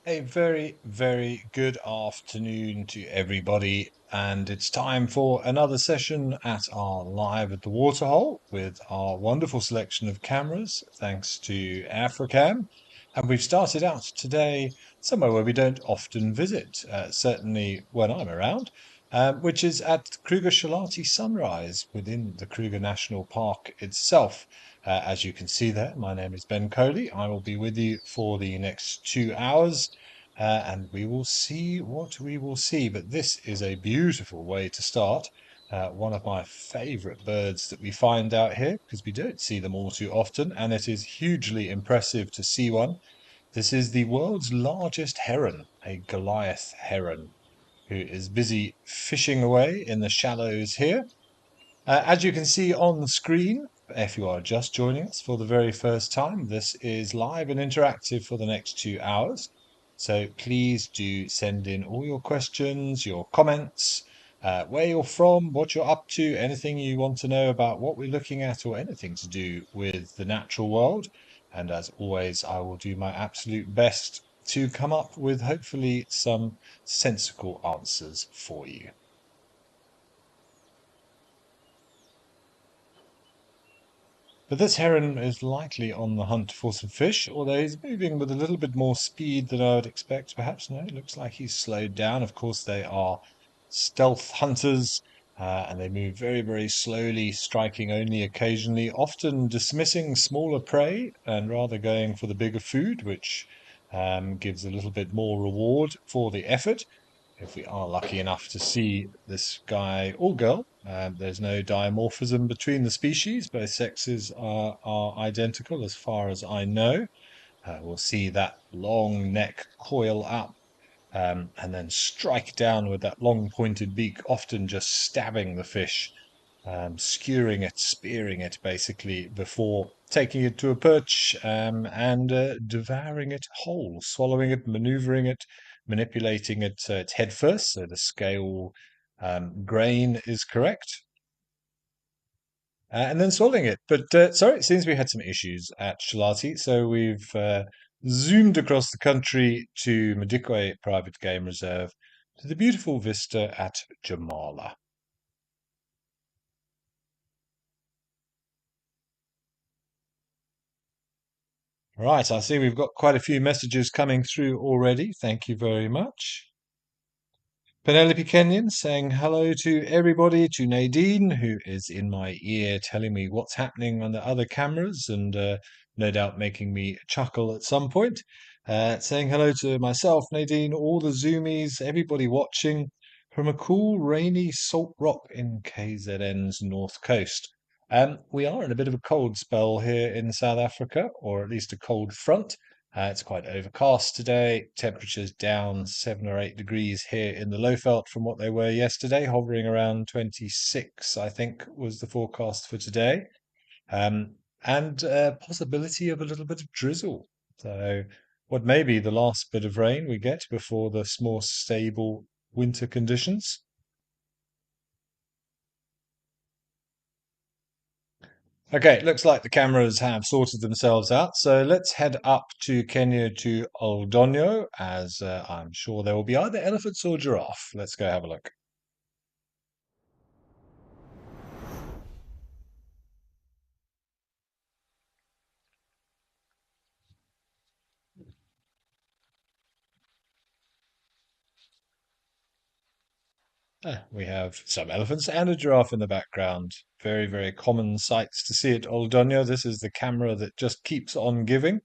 A very, very good afternoon to everybody, and it's time for another session at our Live at the Waterhole with our wonderful selection of cameras, thanks to Africam. And we've started out today somewhere where we don't often visit, certainly when I'm around, which is at Kruger Shalati Sunrise within the Kruger National Park itself. As you can see there, my name is Ben Coley. I will be with you for the next 2 hours, and we will see what we will see. But this is a beautiful way to start. One of my favorite birds that we find out here, because we don't see them all too often, and it is hugely impressive to see one. This is the world's largest heron, a Goliath heron, who is busy fishing away in the shallows here. As you can see on the screen, if you are just joining us for the very first time, this is live and interactive for the next 2 hours. So please do send in all your questions, your comments, where you're from, what you're up to, anything you want to know about what we're looking at, or anything to do with the natural world. And as always, I will do my absolute best to come up with hopefully some sensible answers for you. But this heron is likely on the hunt for some fish, although he's moving with a little bit more speed than I would expect. Perhaps no, it looks like he's slowed down. Of course, they are stealth hunters, and they move very, very slowly, striking only occasionally, often dismissing smaller prey and rather going for the bigger food, which gives a little bit more reward for the effort if we are lucky enough to see this guy or girl. There's no dimorphism between the species. Both sexes are identical as far as I know. We'll see that long neck coil up, and then strike down with that long pointed beak, often just stabbing the fish, skewering it, spearing it basically, before taking it to a perch, and devouring it whole, swallowing it, maneuvering it, manipulating it so it's head first, so the scale grain is correct, and then swallowing it. But sorry, it seems we had some issues at Shalati, so we've zoomed across the country to Madikwe Private Game Reserve to the beautiful vista at Jamala. Right, I see we've got quite a few messages coming through already. Thank you very much. Penelope Kenyon saying hello to everybody, to Nadine, who is in my ear telling me what's happening on the other cameras and no doubt making me chuckle at some point. Saying hello to myself, Nadine, all the Zoomies, everybody watching from a cool, rainy Salt Rock in KZN's north coast. We are in a bit of a cold spell here in South Africa, or at least a cold front. It's quite overcast today. Temperatures down 7 or 8 degrees here in the Lowveld from what they were yesterday, hovering around 26, I think, was the forecast for today. And possibility of a little bit of drizzle. So, what may be the last bit of rain we get before the more stable winter conditions. Okay, looks like the cameras have sorted themselves out. So let's head up to Kenya to Oldonyo, as I'm sure there will be either elephants or giraffe. Let's go have a look. We have some elephants and a giraffe in the background. Very, very common sights to see at Oldonyo. This is the camera that just keeps on giving.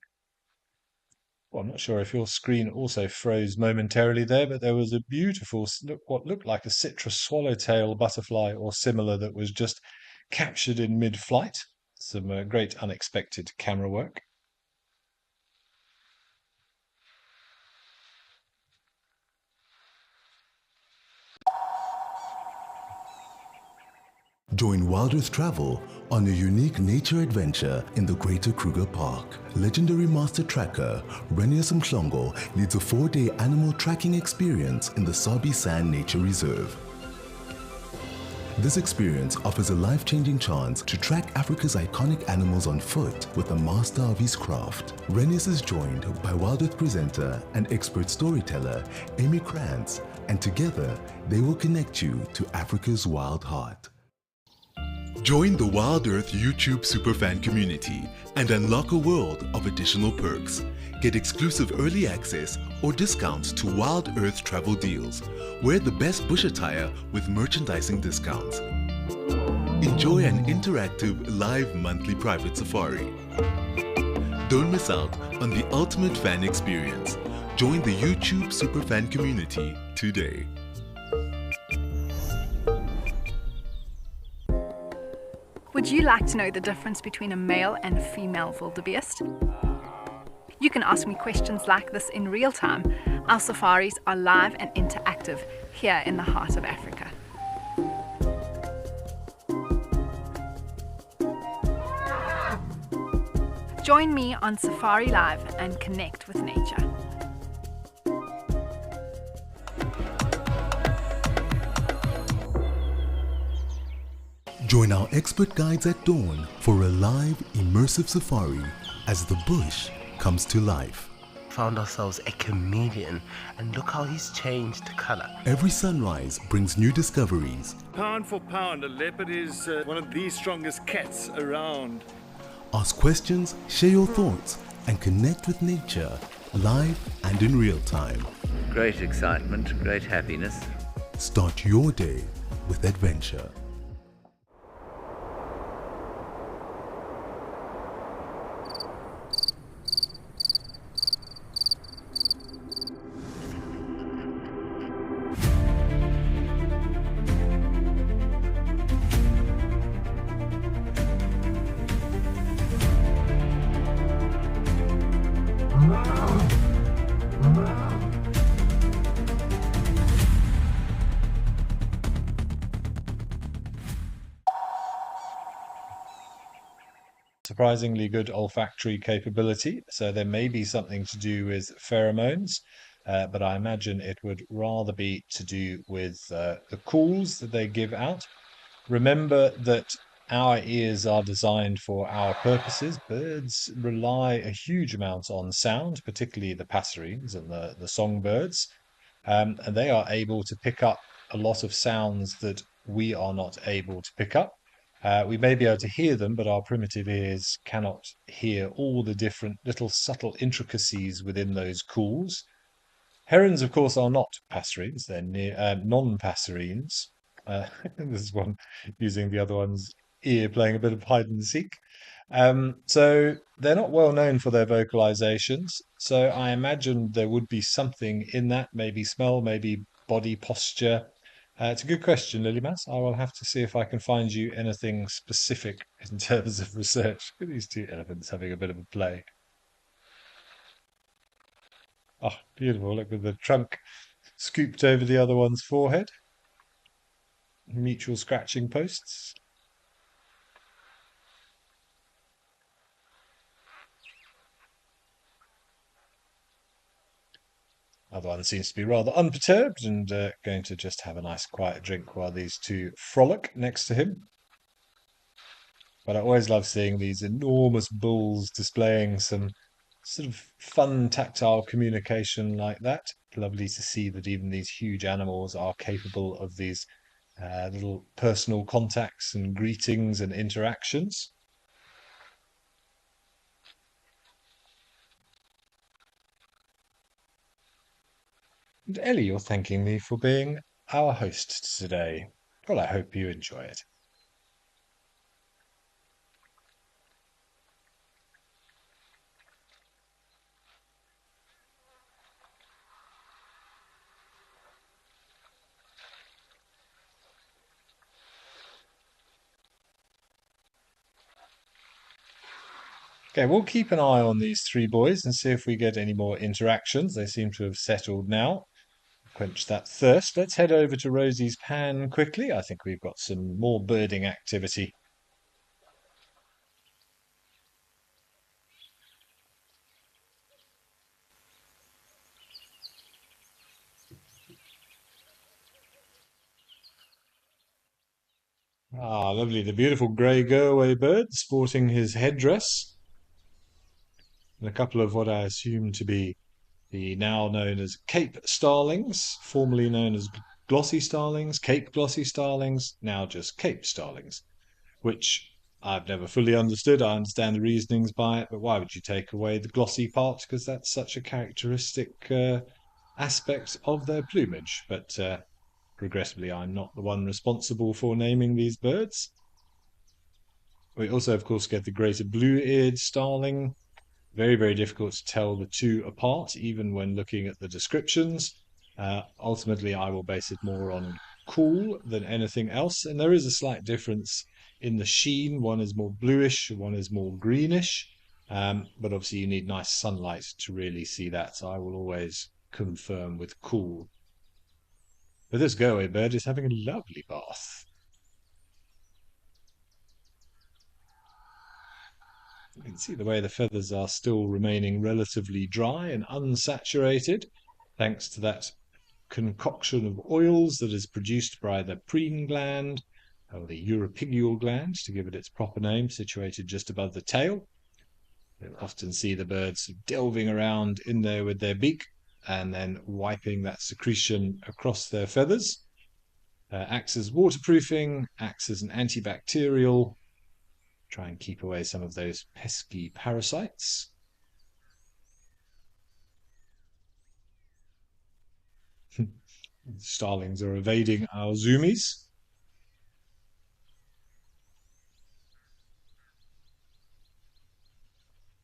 Well, I'm not sure if your screen also froze momentarily there, but there was a beautiful, what looked like a citrus swallowtail butterfly or similar that was just captured in mid-flight. Some great unexpected camera work. Join Wild Earth Travel on a unique nature adventure in the Greater Kruger Park. Legendary master tracker Renius Mhlongo leads a 4-day animal tracking experience in the Sabi Sand Nature Reserve. This experience offers a life-changing chance to track Africa's iconic animals on foot with a master of his craft. Renius is joined by Wild Earth presenter and expert storyteller Amy Krantz, and together they will connect you to Africa's wild heart. Join the Wild Earth YouTube superfan community and unlock a world of additional perks. Get exclusive early access or discounts to Wild Earth travel deals. Wear the best bush attire with merchandising discounts. Enjoy an interactive live monthly private safari. Don't miss out on the ultimate fan experience. Join the YouTube superfan community today. Would you like to know the difference between a male and female wildebeest? You can ask me questions like this in real time. Our safaris are live and interactive here in the heart of Africa. Join me on Safari Live and connect with nature. Join our expert guides at dawn for a live, immersive safari as the bush comes to life. Found ourselves a chameleon, and look how he's changed color. Every sunrise brings new discoveries. Pound for pound, a leopard is one of the strongest cats around. Ask questions, share your thoughts, and connect with nature live and in real time. Great excitement, great happiness. Start your day with adventure. Surprisingly good olfactory capability, so there may be something to do with pheromones, but I imagine it would rather be to do with the calls that they give out. Remember that our ears are designed for our purposes. Birds rely a huge amount on sound, particularly the passerines and the songbirds, and they are able to pick up a lot of sounds that we are not able to pick up. We may be able to hear them, but our primitive ears cannot hear all the different little subtle intricacies within those calls. Herons, of course, are not passerines, they're non-passerines. This is one using the other one's ear, playing a bit of hide and seek. So they're not well known for their vocalizations. So I imagine there would be something in that, maybe smell, maybe body posture. It's a good question, Lilymas. I will have to see if I can find you anything specific in terms of research. Look at these two elephants having a bit of a play. Oh, beautiful. Look with the trunk scooped over the other one's forehead. Mutual scratching posts. Other one seems to be rather unperturbed and going to just have a nice quiet drink while these two frolic next to him. But I always love seeing these enormous bulls displaying some sort of fun tactile communication like that. Lovely to see that even these huge animals are capable of these little personal contacts and greetings and interactions. And Ellie, you're thanking me for being our host today. Well, I hope you enjoy it. Okay, we'll keep an eye on these three boys and see if we get any more interactions. They seem to have settled now. Quench that thirst. Let's head over to Rosie's pan quickly. I think we've got some more birding activity. Ah, lovely. The beautiful grey go-away bird sporting his headdress and a couple of what I assume to be the now known as Cape starlings, formerly known as glossy starlings, Cape glossy starlings, now just Cape starlings, which I've never fully understood. I understand the reasonings by it, but why would you take away the glossy part? Because that's such a characteristic aspect of their plumage. But regrettably, I'm not the one responsible for naming these birds. We also, of course, get the greater blue-eared starling. Very, very difficult to tell the two apart, even when looking at the descriptions. Ultimately, I will base it more on cool than anything else. And there is a slight difference in the sheen. One is more bluish, one is more greenish. But obviously, you need nice sunlight to really see that. So I will always confirm with cool. But this go-away bird is having a lovely bath. You can see the way the feathers are still remaining relatively dry and unsaturated, thanks to that concoction of oils that is produced by the preen gland, or the uropygial gland, to give it its proper name, situated just above the tail. You'll often see the birds delving around in there with their beak and then wiping that secretion across their feathers. Acts as waterproofing, acts as an antibacterial, try and keep away some of those pesky parasites. Starlings are evading our zoomies.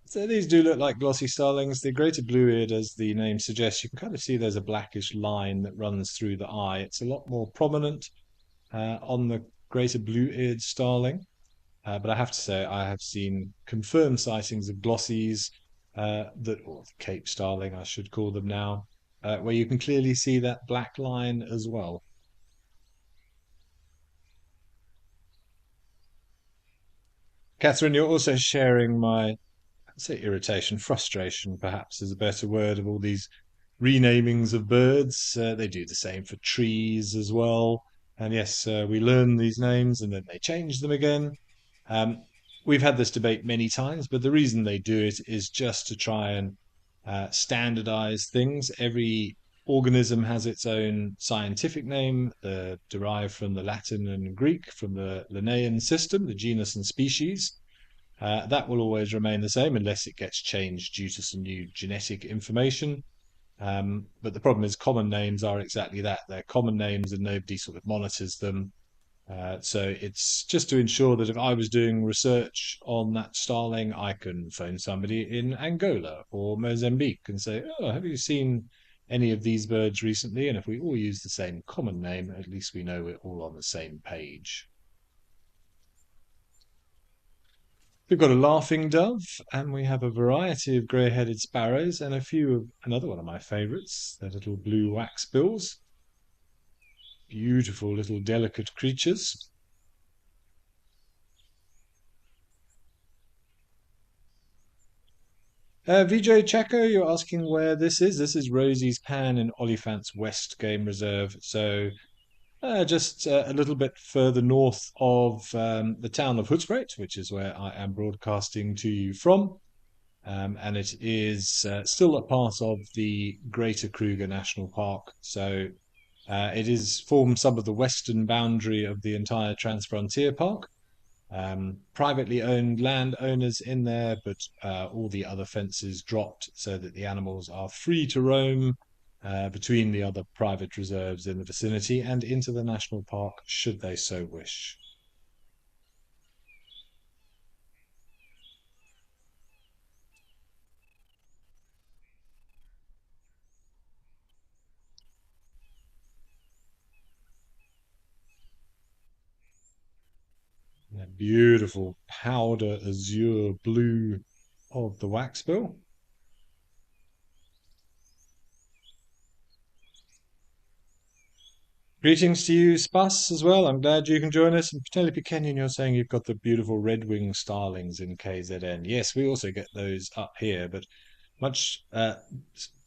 So these do look like glossy starlings. The greater blue-eared, as the name suggests, you can kind of see there's a blackish line that runs through the eye. It's a lot more prominent on the greater blue-eared starling. But I have to say, I have seen confirmed sightings of glossies, or Cape starling, I should call them now, where you can clearly see that black line as well. Catherine, you're also sharing my, I'd say, irritation, frustration, perhaps is a better word, of all these renamings of birds. They do the same for trees as well. And yes, we learn these names and then they change them again. Um, we've had this debate many times, but the reason they do it is just to try and standardize things. Every organism has its own scientific name, derived from the Latin and Greek, from the Linnaean system, the genus and species. That will always remain the same unless it gets changed due to some new genetic information. But the problem is common names are exactly that. They're common names and nobody sort of monitors them. So it's just to ensure that if I was doing research on that starling, I can phone somebody in Angola or Mozambique and say, oh, have you seen any of these birds recently? And if we all use the same common name, at least we know we're all on the same page. We've got a laughing dove, and we have a variety of grey-headed sparrows, and a few of another one of my favourites, the little blue waxbills. Beautiful little delicate creatures. Vijay Chaco, you're asking where this is. This is Rosie's Pan in Oliphant's West Game Reserve. So just a little bit further north of the town of Hoedspruit, which is where I am broadcasting to you from. And it is still a part of the Greater Kruger National Park. So it is forms some of the western boundary of the entire Transfrontier Park. Privately owned landowners in there, but all the other fences dropped so that the animals are free to roam between the other private reserves in the vicinity and into the national park should they so wish. That beautiful powder azure blue of the waxbill. Greetings to you, Spas, as well. I'm glad you can join us. And Penelope Kenyon, you're saying you've got the beautiful red-winged starlings in KZN. Yes, we also get those up here, but much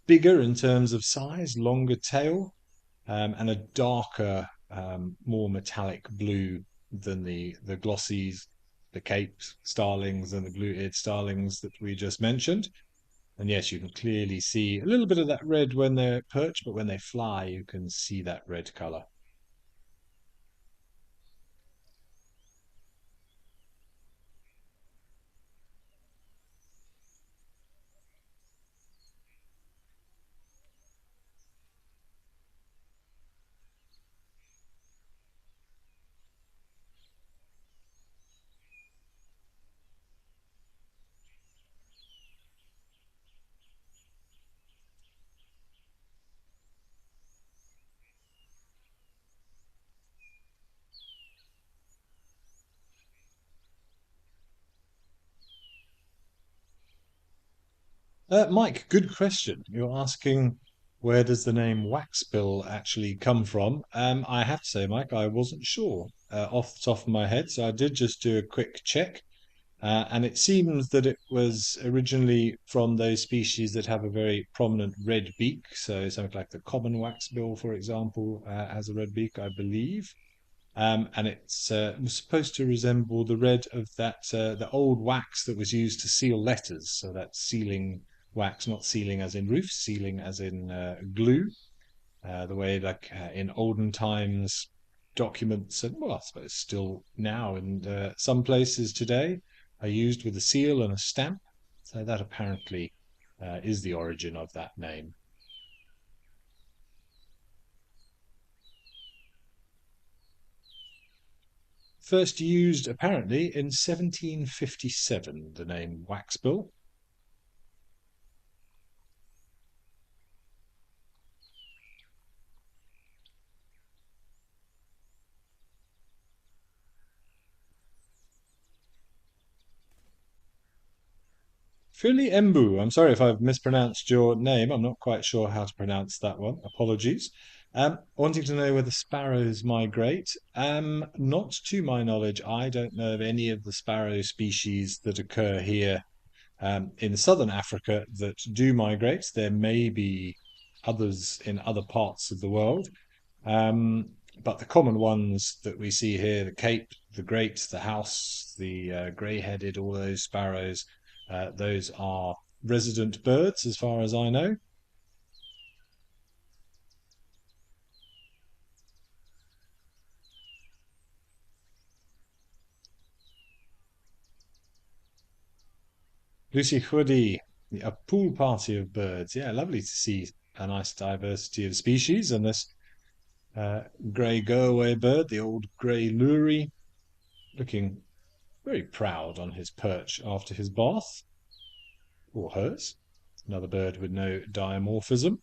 bigger in terms of size, longer tail, and a darker, more metallic blue than the glossies, the Cape starlings and the blue-eared starlings that we just mentioned. And yes, you can clearly see a little bit of that red when they're perched, but when they fly, you can see that red color. Mike, good question. You're asking where does the name waxbill actually come from? I have to say, Mike, I wasn't sure off the top of my head, so I did just do a quick check. And it seems that it was originally from those species that have a very prominent red beak. So something like the common waxbill, for example, has a red beak, I believe. And it's supposed to resemble the red of the old wax that was used to seal letters. So that's sealing wax, not sealing as in roof, sealing as in glue. The way like in olden times, documents, and well, I suppose still now in some places today, are used with a seal and a stamp. So that apparently is the origin of that name. First used apparently in 1757, the name waxbill. Philly Embu, I'm sorry if I've mispronounced your name. I'm not quite sure how to pronounce that one. Apologies. Wanting to know whether sparrows migrate. Not to my knowledge, I don't know of any of the sparrow species that occur here in southern Africa that do migrate. There may be others in other parts of the world. But the common ones that we see here, the Cape, the Great, the House, the grey-headed, all those sparrows, those are resident birds as far as I know. Lucy Hoodie, a pool party of birds. Yeah, lovely to see a nice diversity of species. And this grey go-away bird, the old grey lory, looking very proud on his perch after his bath, or hers. Another bird with no dimorphism.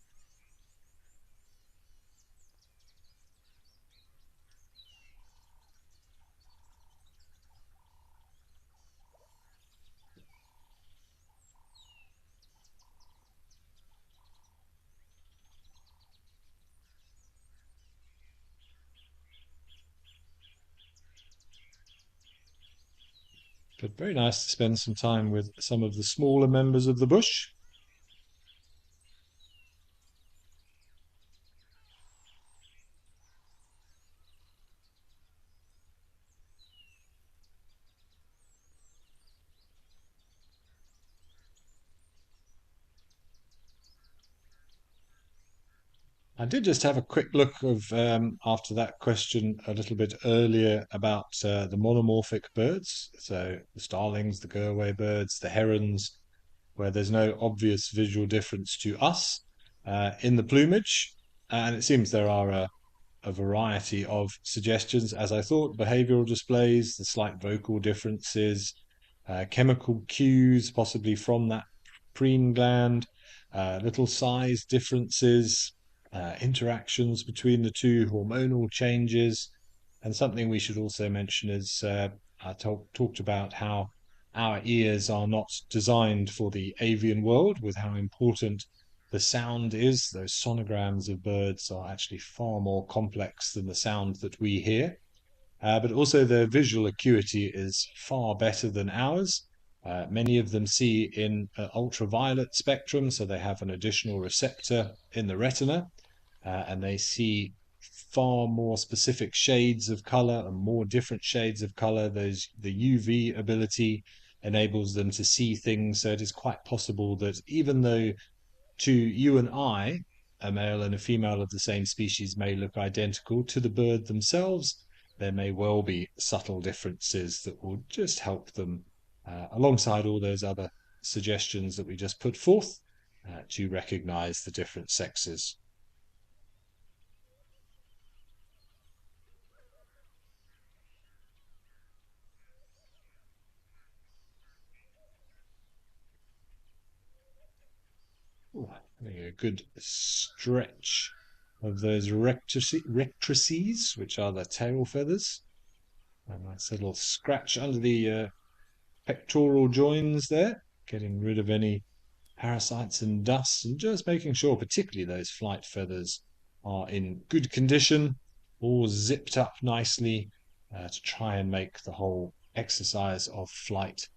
But very nice to spend some time with some of the smaller members of the bush. I did just have a quick look of after that question a little bit earlier about the monomorphic birds, so the starlings, the go-away birds, the herons, where there's no obvious visual difference to us in the plumage, and it seems there are a variety of suggestions, as I thought, behavioral displays, the slight vocal differences, chemical cues, possibly from that preen gland, little size differences, interactions between the two, hormonal changes. And something we should also mention is I talked about how our ears are not designed for the avian world, with how important the sound is. Those sonograms of birds are actually far more complex than the sound that we hear. But also their visual acuity is far better than ours. Many of them see in ultraviolet spectrum, so they have an additional receptor in the retina, and they see far more specific shades of color and more different shades of color. The UV ability enables them to see things, so it is quite possible that even though to you and I, a male and a female of the same species may look identical, to the bird themselves, there may well be subtle differences that will just help them, alongside all those other suggestions that we just put forth, to recognize the different sexes. Ooh, a good stretch of those rectrices, which are the tail feathers. A nice little scratch under the pectoral joins there, getting rid of any parasites and dust, and just making sure particularly those flight feathers are in good condition, all zipped up nicely, to try and make the whole exercise of flight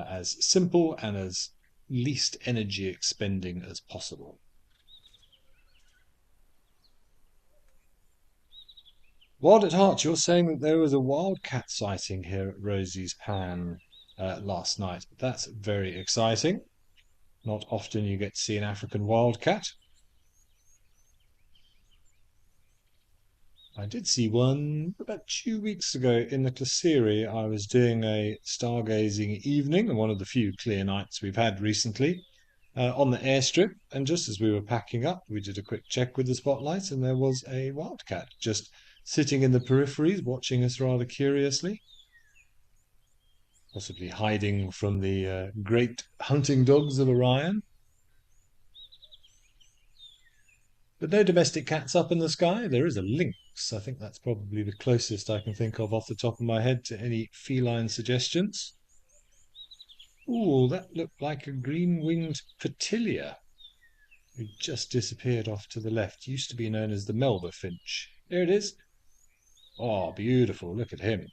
as simple and as least energy expending as possible. Wild at Heart, you're saying that there was a wildcat sighting here at Rosie's Pan last night. That's very exciting. Not often you get to see an African wildcat. I did see one about 2 weeks ago in the Glaciere. I was doing a stargazing evening, and one of the few clear nights we've had recently, on the airstrip. And just as we were packing up, we did a quick check with the spotlight, and there was a wildcat just sitting in the peripheries, watching us rather curiously. Possibly hiding from the great hunting dogs of Orion. But no domestic cats up in the sky. There is a lynx. I think that's probably the closest I can think of off the top of my head to any feline suggestions. Ooh, that looked like a green-winged petilia, who just disappeared off to the left. Used to be known as the Melba finch. There it is. Oh, beautiful. Look at him.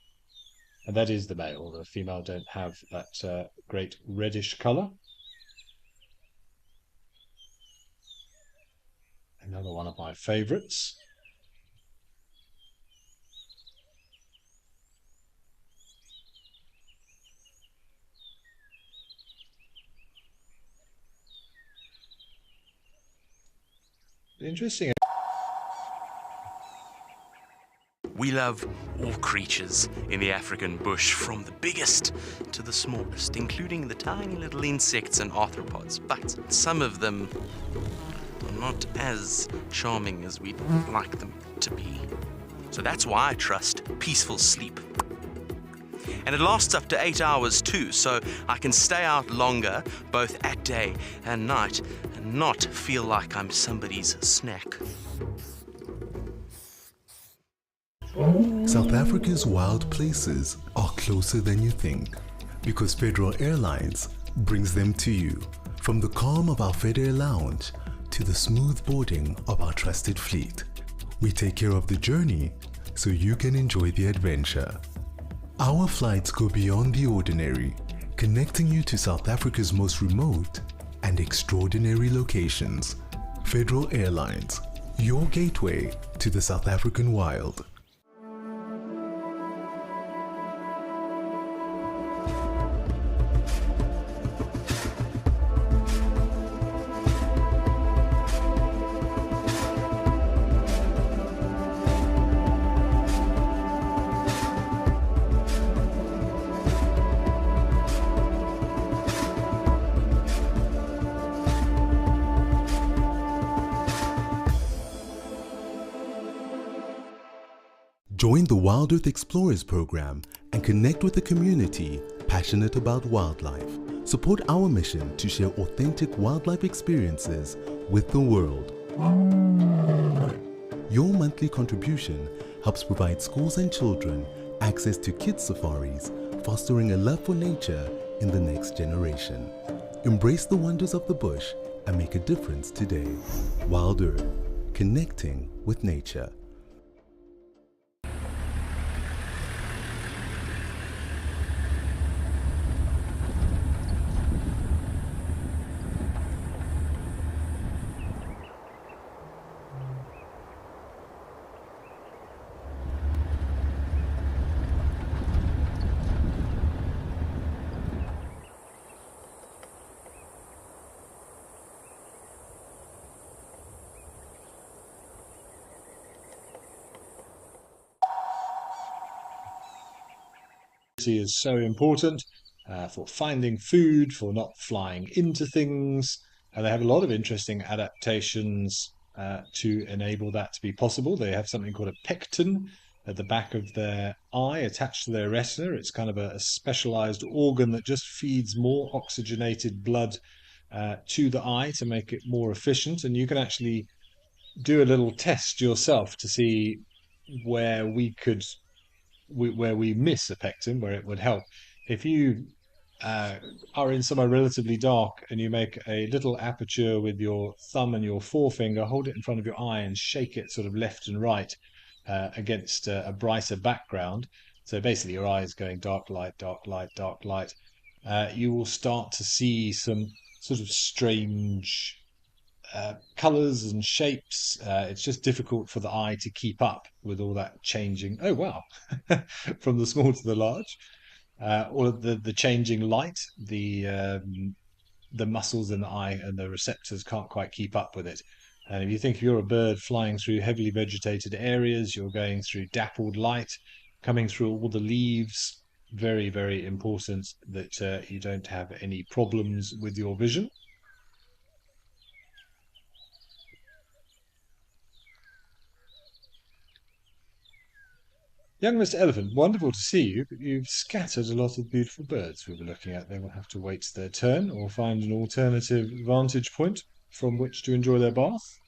And that is the male. The female don't have that great reddish colour. Another one of my favourites. Interesting. We love all creatures in the African bush, from the biggest to the smallest, including the tiny little insects and arthropods, but some of them are not as charming as we'd like them to be. So that's why I trust peaceful sleep. And it lasts up to 8 hours too, so I can stay out longer, both at day and night, and not feel like I'm somebody's snack. South Africa's wild places are closer than you think, because Federal Airlines brings them to you. From the calm of our FedAir lounge to the smooth boarding of our trusted fleet, we take care of the journey so you can enjoy the adventure. Our flights go beyond the ordinary, connecting you to South Africa's most remote and extraordinary locations. Federal Airlines, your gateway to the South African wild. Join the Wild Earth Explorers program and connect with a community passionate about wildlife. Support our mission to share authentic wildlife experiences with the world. Your monthly contribution helps provide schools and children access to kids' safaris, fostering a love for nature in the next generation. Embrace the wonders of the bush and make a difference today. Wild Earth, connecting with nature. security is so important for finding food, for not flying into things. And they have a lot of interesting adaptations to enable that to be possible. They have something called a pecten at the back of their eye attached to their retina. It's kind of a specialized organ that just feeds more oxygenated blood to the eye to make it more efficient. And you can actually do a little test yourself to see where where we miss a pectin, where it would help. If you uh, are in somewhere relatively dark and you make a little aperture with your thumb and your forefinger, hold it in front of your eye and shake it sort of left and right against a brighter background. So basically, your eye is going dark light, dark light, dark light. You will start to see some sort of strange colors and shapes. It's just difficult for the eye to keep up with all that changing. Oh wow, from the small to the large. All of the changing light, the muscles in the eye and the receptors can't quite keep up with it. And if you think you're a bird flying through heavily vegetated areas, you're going through dappled light, coming through all the leaves. Very, very important that you don't have any problems with your vision. Young Mr. Elephant, wonderful to see you, but you've scattered a lot of beautiful birds we were looking at. They will have to wait their turn or find an alternative vantage point from which to enjoy their bath.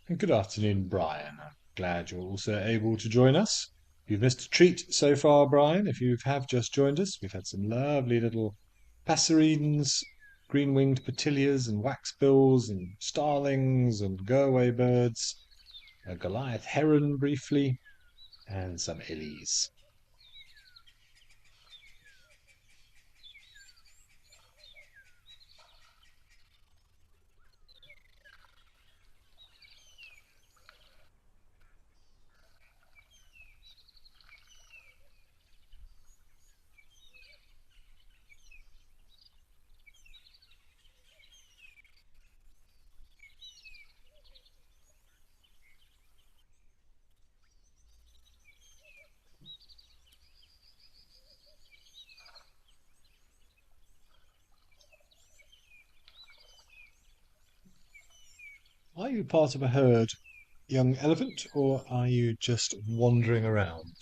And good afternoon, Brian. I'm glad you're also able to join us. You've missed a treat so far, Brian. If you have just joined us, we've had some lovely little passerines, green-winged petillias and waxbills and starlings and go-away birds, a Goliath heron briefly, and some illies. Are you part of a herd, young elephant, or are you just wandering around?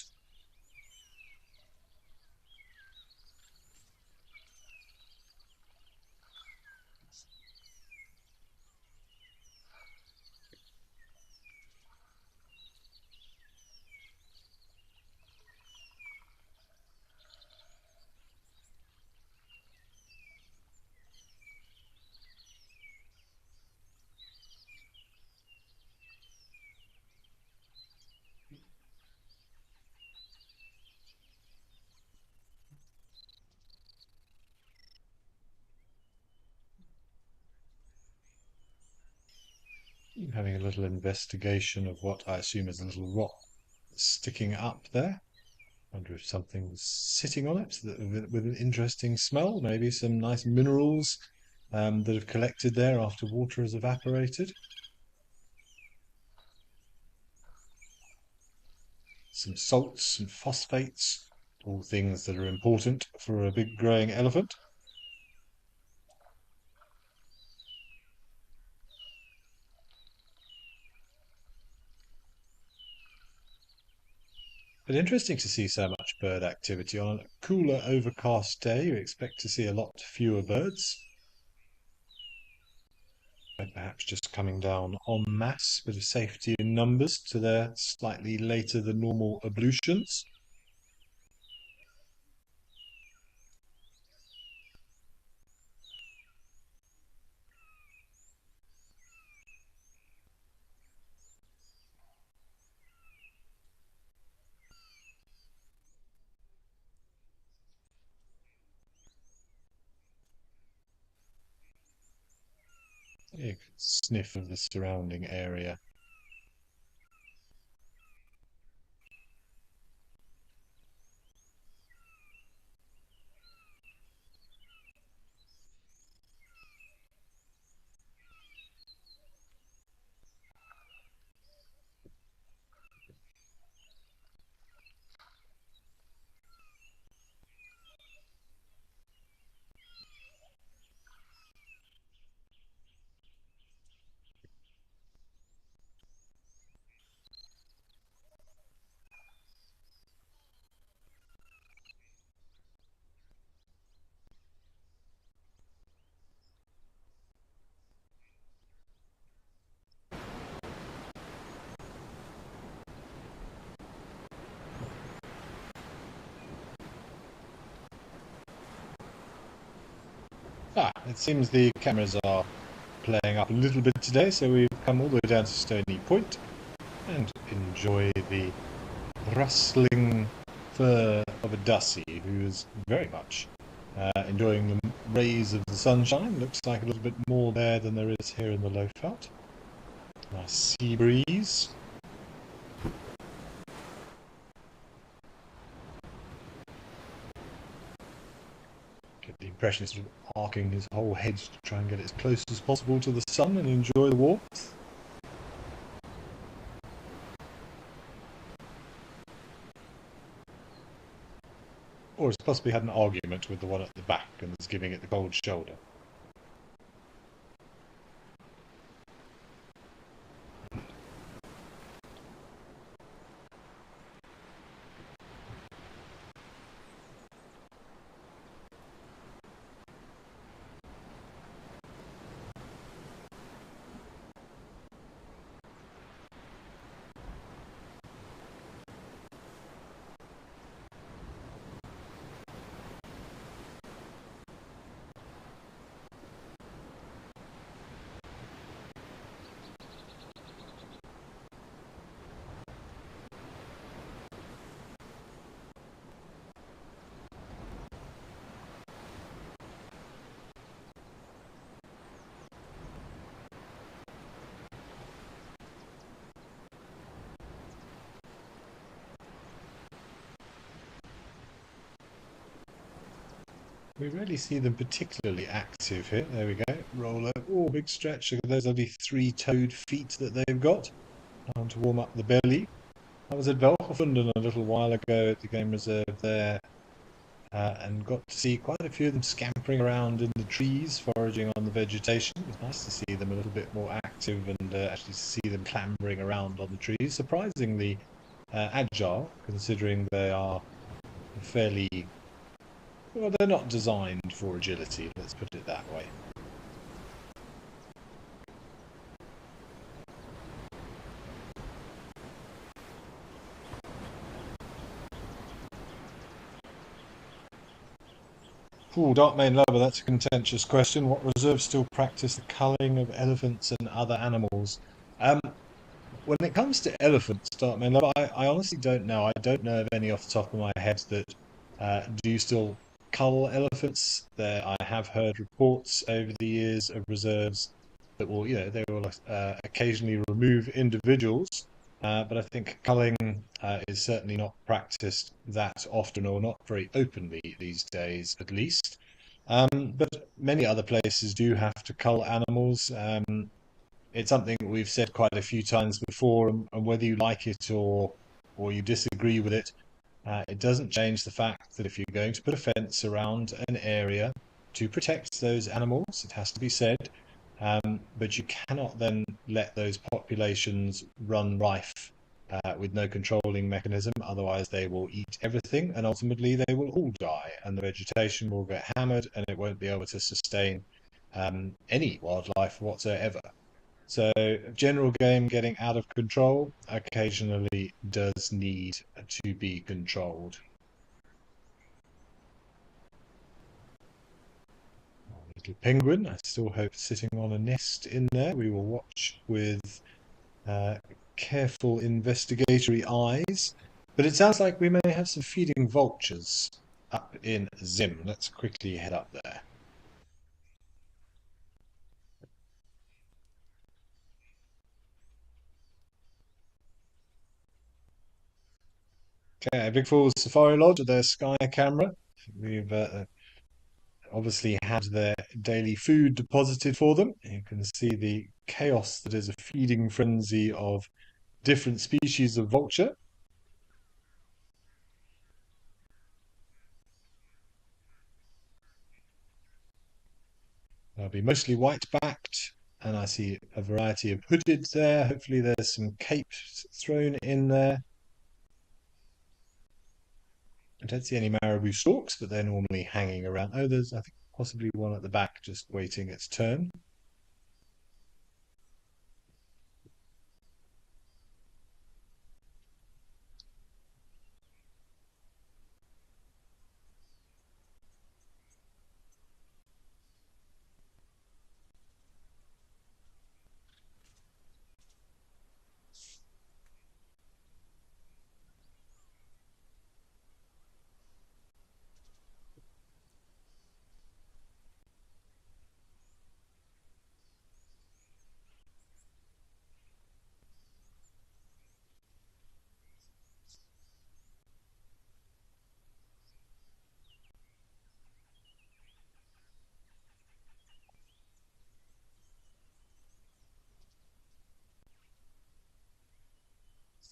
You're having a little investigation of what I assume is a little rock sticking up there. Wonder if something's sitting on it with an interesting smell. Maybe some nice minerals that have collected there after water has evaporated. Some salts and phosphates, all things that are important for a big growing elephant. But interesting to see so much bird activity. On a cooler, overcast day, you expect to see a lot fewer birds. Perhaps just coming down en masse, bit of safety in numbers to their slightly later than normal ablutions. You can sniff of the surrounding area. It seems the cameras are playing up a little bit today, so we've come all the way down to Stony Point and enjoy the rustling fur of a Dussie, who is very much enjoying the rays of the sunshine. Looks like a little bit more there than there is here in the Lowveld. Nice sea breeze. Get the impression he's sort of arcing his whole head to try and get as close as possible to the sun and enjoy the warmth. Or has possibly had an argument with the one at the back and is giving it the cold shoulder. We rarely see them particularly active here. There we go. Roll over. Oh, big stretch. Look at those only three-toed feet that they've got. Time to warm up the belly. I was at Velgefunden a little while ago at the game reserve there and got to see quite a few of them scampering around in the trees, foraging on the vegetation. It was nice to see them a little bit more active and actually see them clambering around on the trees. Surprisingly agile, considering they are fairly... Well, they're not designed for agility, let's put it that way. Ooh, Dark Main Lover, that's a contentious question. What reserves still practice the culling of elephants and other animals? When it comes to elephants, Dark Main Lover, I honestly don't know. I don't know of any off the top of my head that do still cull elephants. There, I have heard reports over the years of reserves that will, they will occasionally remove individuals. But I think culling is certainly not practiced that often, or not very openly these days, at least. But many other places do have to cull animals. It's something that we've said quite a few times before, and whether you like it or you disagree with it, it doesn't change the fact that if you're going to put a fence around an area to protect those animals, it has to be said. But you cannot then let those populations run rife with no controlling mechanism. Otherwise, they will eat everything, and ultimately they will all die, and the vegetation will get hammered, and it won't be able to sustain any wildlife whatsoever. So, general game getting out of control occasionally does need to be controlled. Little penguin, I still hope sitting on a nest in there. We will watch with careful investigatory eyes. But it sounds like we may have some feeding vultures up in Zim. Let's quickly head up there. Okay, Big Falls Safari Lodge with their sky camera. We've obviously had their daily food deposited for them. You can see the chaos that is a feeding frenzy of different species of vulture. They'll be mostly white-backed, and I see a variety of hooded there. Hopefully there's some capes thrown in there. I don't see any marabou storks, but they're normally hanging around. Oh, there's, I think, possibly one at the back just waiting its turn.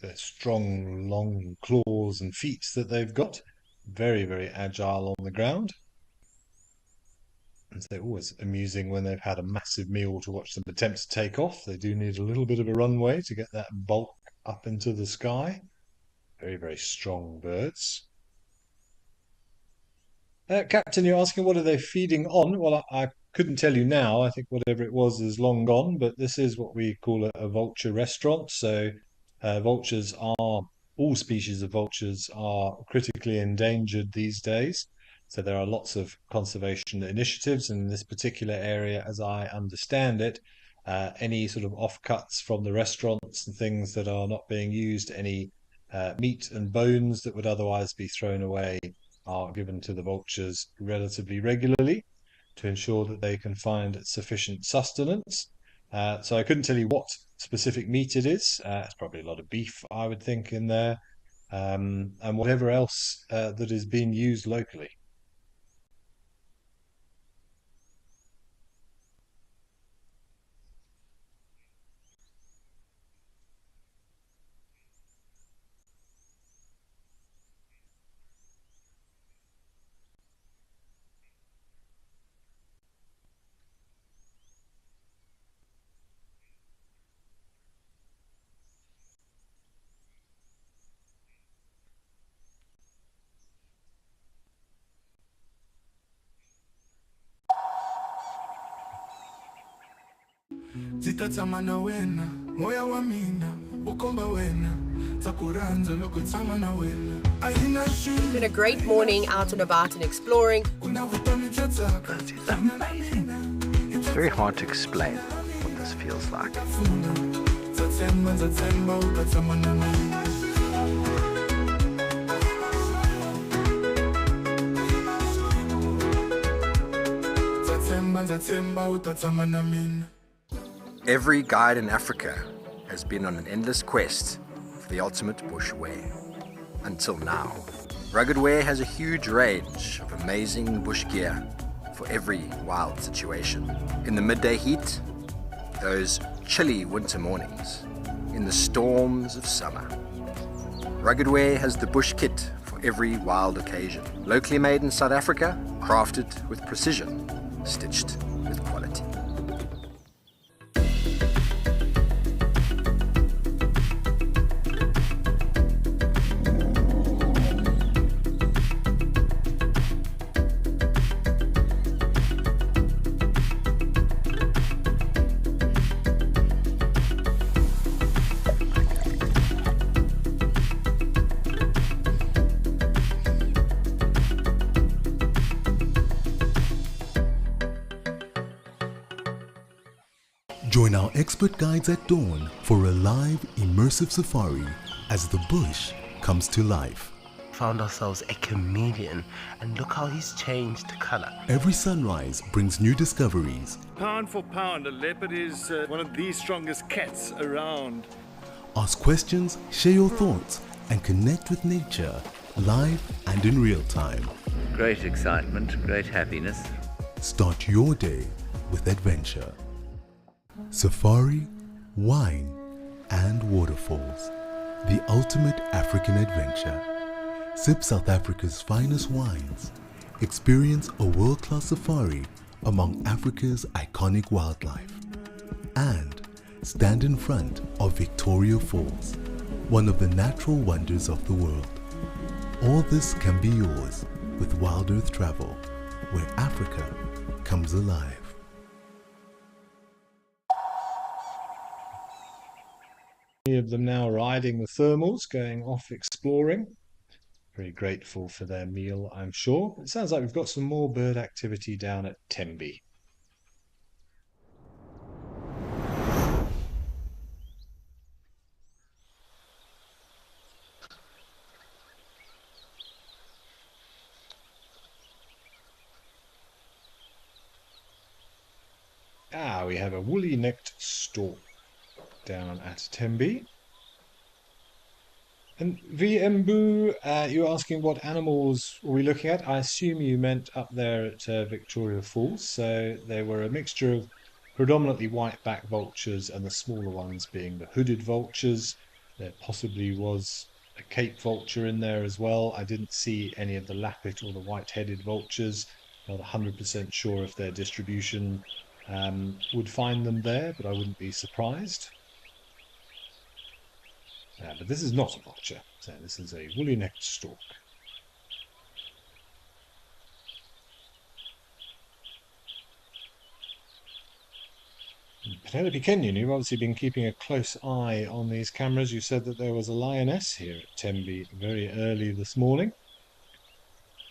the strong, long claws and feet that they've got. Very, very agile on the ground. And they're always amusing when they've had a massive meal to watch them attempt to take off. They do need a little bit of a runway to get that bulk up into the sky. Very, very strong birds. Captain, you're asking what are they feeding on? Well, I couldn't tell you now. I think whatever it was is long gone, but this is what we call a vulture restaurant. So vultures are, all species of vultures are critically endangered these days. So there are lots of conservation initiatives in this particular area, as I understand it. Any sort of offcuts from the restaurants and things that are not being used, any meat and bones that would otherwise be thrown away are given to the vultures relatively regularly to ensure that they can find sufficient sustenance. So I couldn't tell you what specific meat it is. It's probably a lot of beef, I would think, in there, and whatever else that is being used locally. Zitatamana wena moya wa mina ukomba wena takuranza loko tamana wena ayina It's been a great morning out and about and exploring. Birds is amazing. It's very hard to explain what this feels like. Every guide in Africa has been on an endless quest for the ultimate bush ware. Until now. Rugged Ware has a huge range of amazing bush gear for every wild situation. In the midday heat, those chilly winter mornings, in the storms of summer. Rugged Ware has the bush kit for every wild occasion. Locally made in South Africa, crafted with precision, stitched with quality. Join our expert guides at dawn for a live, immersive safari as the bush comes to life. Found ourselves a chameleon, and look how he's changed color. Every sunrise brings new discoveries. Pound for pound, a leopard is one of the strongest cats around. Ask questions, share your thoughts, and connect with nature live and in real time. Great excitement, great happiness. Start your day with adventure. Safari, wine, and waterfalls. The ultimate African adventure. Sip South Africa's finest wines. Experience a world-class safari among Africa's iconic wildlife. And stand in front of Victoria Falls, one of the natural wonders of the world. All this can be yours with Wild Earth Travel, where Africa comes alive. Many of them now riding the thermals, going off exploring. Very grateful for their meal, I'm sure. It sounds like we've got some more bird activity down at Tembe. We have a woolly-necked stork down at Tembe. And VMBoo, you're asking what animals were we looking at? I assume you meant up there at Victoria Falls. So they were a mixture of predominantly white-backed vultures and the smaller ones being the hooded vultures. There possibly was a Cape vulture in there as well. I didn't see any of the lappet or the white-headed vultures. Not 100% sure if their distribution would find them there, but I wouldn't be surprised. But this is not a vulture, so this is a woolly-necked stork. Penelope Kenyon, you've obviously been keeping a close eye on these cameras. You said that there was a lioness here at Tembe very early this morning.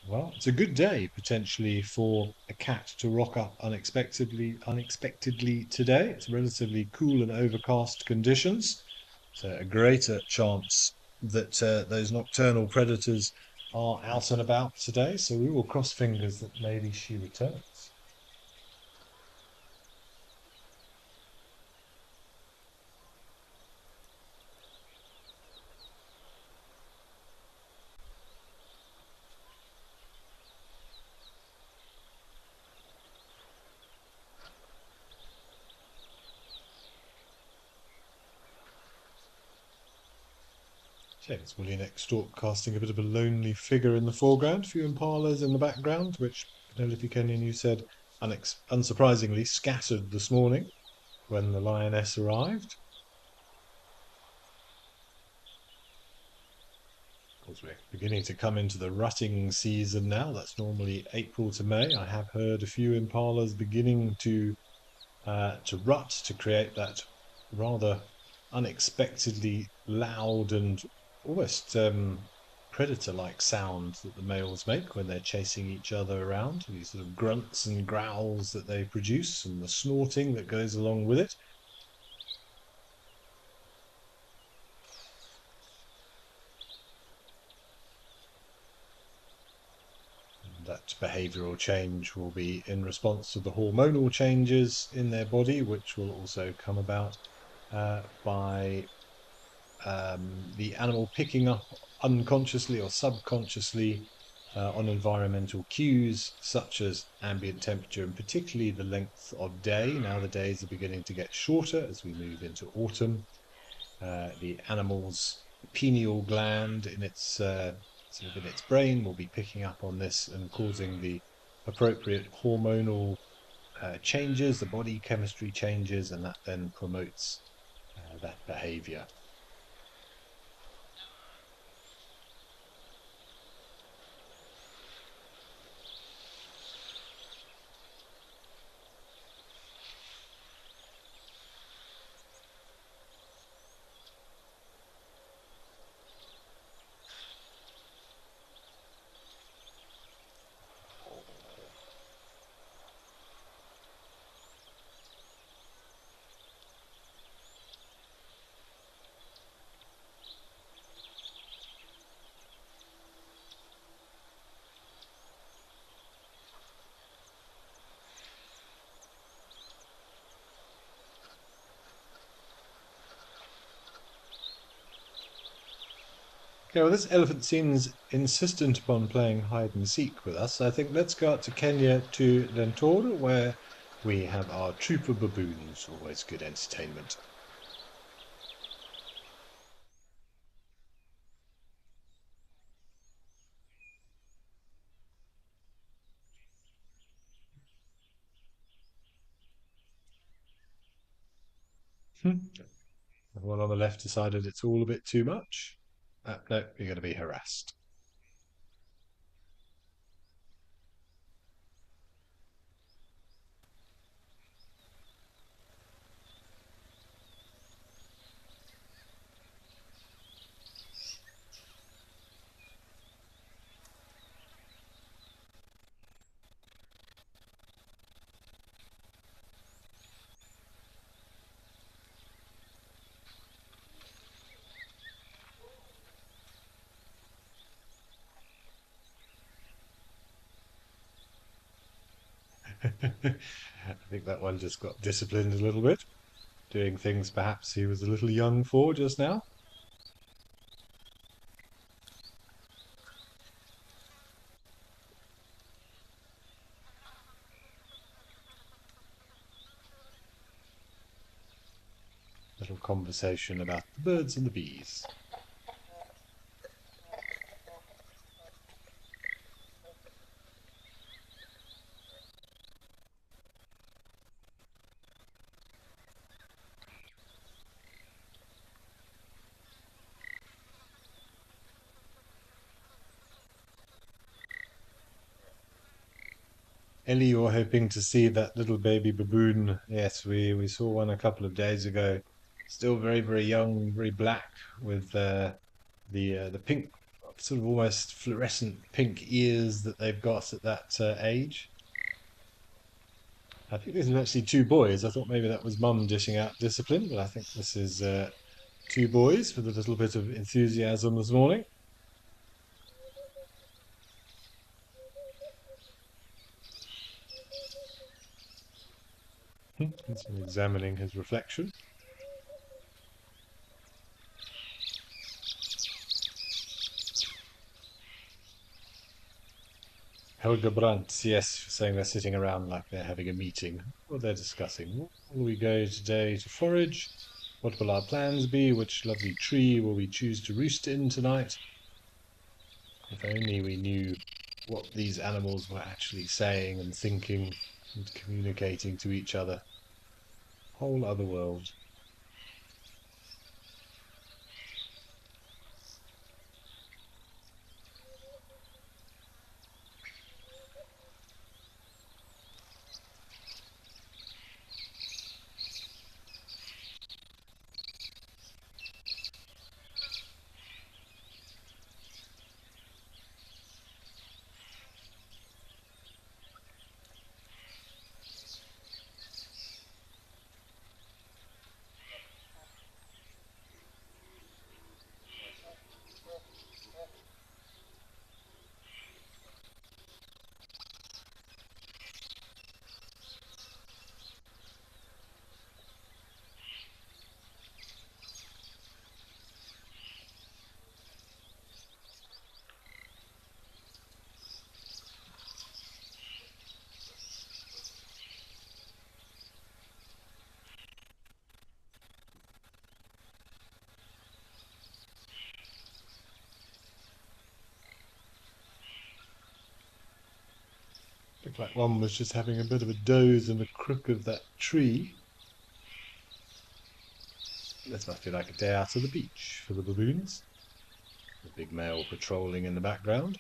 Well, it's a good day potentially for a cat to rock up unexpectedly today. It's relatively cool and overcast conditions, so a greater chance that those nocturnal predators are out and about today. So we will cross fingers that maybe she returns. It's woolly-necked stork casting a bit of a lonely figure in the foreground. A few impalas in the background, which Penelope Kenyon, you said, unsurprisingly scattered this morning when the lioness arrived. Of course, we're beginning to come into the rutting season now. That's normally April to May. I have heard a few impalas beginning to rut, to create that rather unexpectedly loud and almost predator-like sound that the males make when they're chasing each other around. These sort of grunts and growls that they produce and the snorting that goes along with it. That behavioral change will be in response to the hormonal changes in their body, which will also come about by the animal picking up unconsciously or subconsciously on environmental cues such as ambient temperature and particularly the length of day. Now the days are beginning to get shorter as we move into autumn. The animal's pineal gland in its brain will be picking up on this and causing the appropriate hormonal changes, the body chemistry changes, and that then promotes that behavior. Okay, well, this elephant seems insistent upon playing hide and seek with us. I think let's go out to Kenya to Lentor, where we have our troop of baboons. Always good entertainment. The one on the left decided it's all a bit too much. No, you're going to be harassed. I think that one just got disciplined a little bit, doing things perhaps he was a little young for just now. The little conversation about the birds and the bees. Ellie, you're hoping to see that little baby baboon. Yes, we saw one a couple of days ago. Still very, very young, very black, with the pink, sort of almost fluorescent pink ears that they've got at that age. I think this is actually two boys. I thought maybe that was mum dishing out discipline, but I think this is two boys with a little bit of enthusiasm this morning. He's examining his reflection. Helga Brandt, yes, saying they're sitting around like they're having a meeting. What they're discussing. Will we go today to forage? What will our plans be? Which lovely tree will we choose to roost in tonight? If only we knew what these animals were actually saying and thinking and communicating to each other. Whole other world. Looked like one was just having a bit of a doze in the crook of that tree. This must be like a day out of the beach for the baboons. The big male patrolling in the background.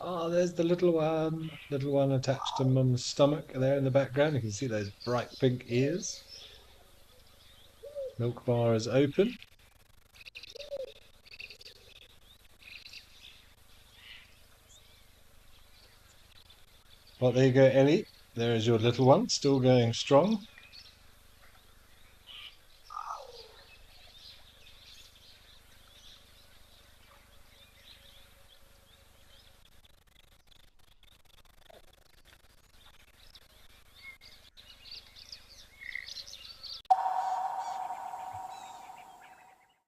Ah, there's the little one attached to Mum's stomach there in the background. You can see those bright pink ears. Milk bar is open. Well, there you go, Ellie. There is your little one, still going strong.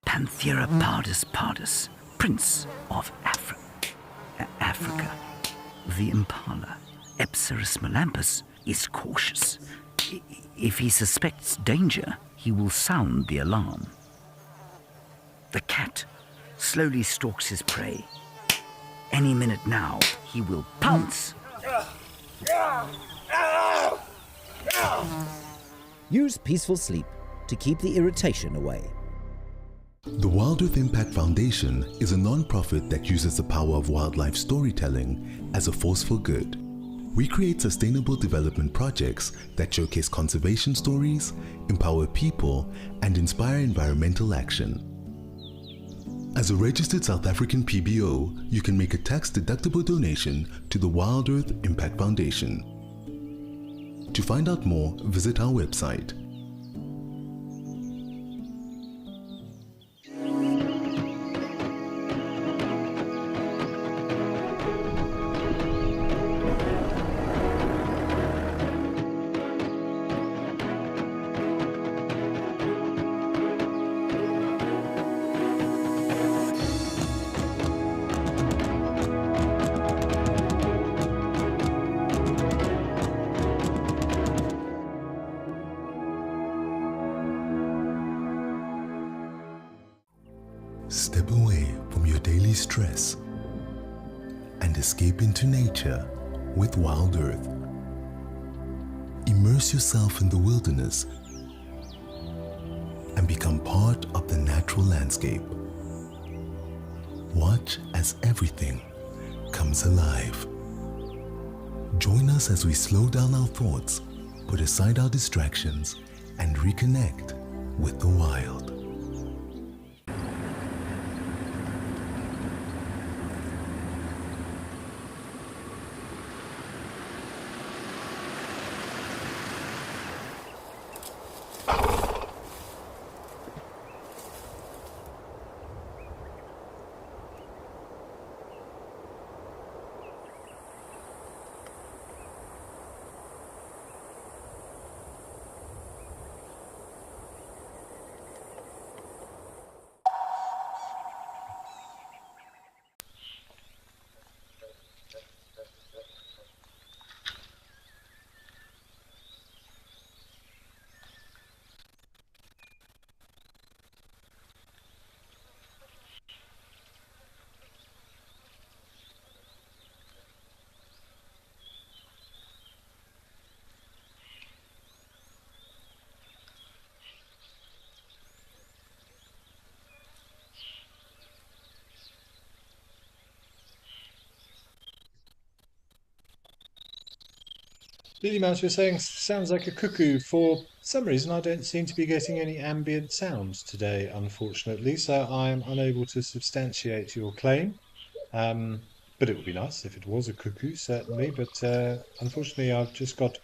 Panthera pardus pardus, Prince of Africa. The impala, Epserus melampus, is cautious. If he suspects danger, he will sound the alarm. The cat slowly stalks his prey. Any minute now, he will pounce. Use peaceful sleep to keep the irritation away. The Wild with Impact Foundation is a non-profit that uses the power of wildlife storytelling as a force for good. We create sustainable development projects that showcase conservation stories, empower people, and inspire environmental action. As a registered South African PBO, you can make a tax-deductible donation to the Wild Earth Impact Foundation. To find out more, visit our website. Step away from your daily stress and escape into nature with Wild Earth. Immerse yourself in the wilderness and become part of the natural landscape. Watch as everything comes alive. Join us as we slow down our thoughts, put aside our distractions, and reconnect with the wild. Lily Mouse, you're saying sounds like a cuckoo. For some reason, I don't seem to be getting any ambient sounds today, unfortunately, so I'm unable to substantiate your claim. But it would be nice if it was a cuckoo, certainly. But unfortunately, I've just got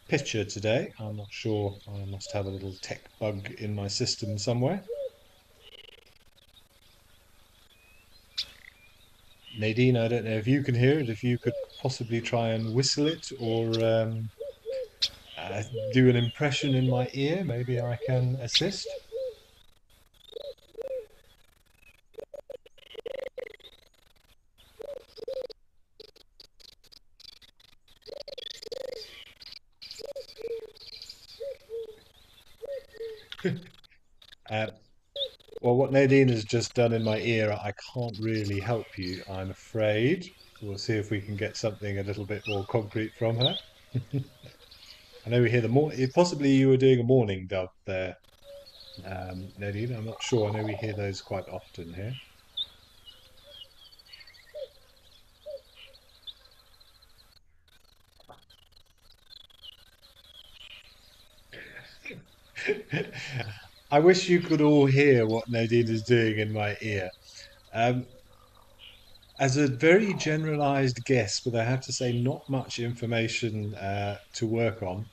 picture today. I'm not sure. I must have a little tech bug in my system somewhere. Nadine, I don't know if you can hear it, if you could possibly try and whistle it or do an impression in my ear, maybe I can assist. uh, well, what Nadine has just done in my ear, I can't really help you, I'm afraid. We'll see if we can get something a little bit more concrete from her. I know we hear the morning. Possibly you were doing a morning dove there, Nadine. I'm not sure. I know we hear those quite often here. I wish you could all hear what Nadine is doing in my ear. Um, as a very generalized guess, but I have to say not much information to work on.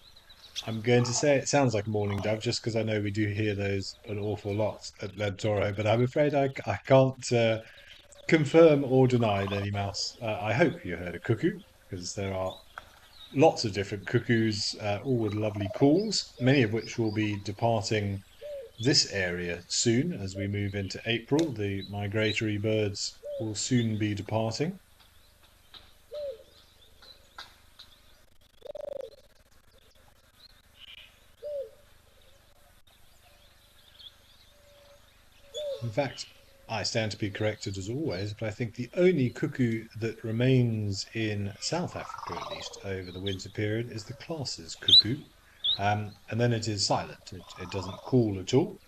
I'm going to say it sounds like a mourning dove just because I know we do hear those an awful lot at Leb Toro, but I'm afraid I can't confirm or deny Lady Mouse. I hope you heard a cuckoo because there are lots of different cuckoos, all with lovely calls, many of which will be departing this area soon as we move into April. The migratory birds will soon be departing. In fact, I stand to be corrected as always, but I think the only cuckoo that remains in South Africa, at least over the winter period, is the Class's cuckoo. And then it is silent. It doesn't call at all.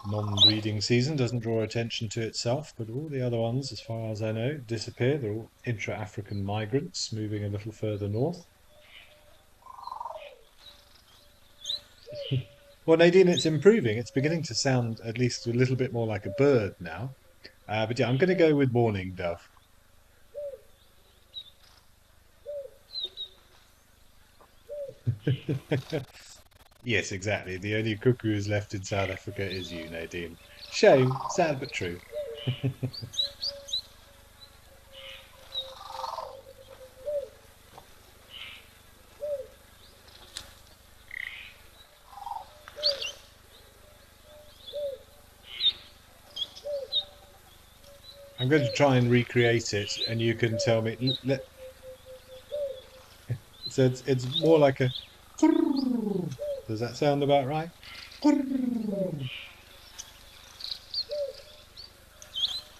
Non-breeding season doesn't draw attention to itself, but all the other ones, as far as I know, disappear. They're all intra-African migrants moving a little further north. Well, Nadine, it's improving. It's beginning to sound at least a little bit more like a bird now. But yeah, I'm going to go with mourning dove. Yes, exactly. The only cuckoos left in South Africa is you, Nadine. Shame, sad but true. I'm going to try and recreate it, and you can tell me. So it's more like a. Does that sound about right?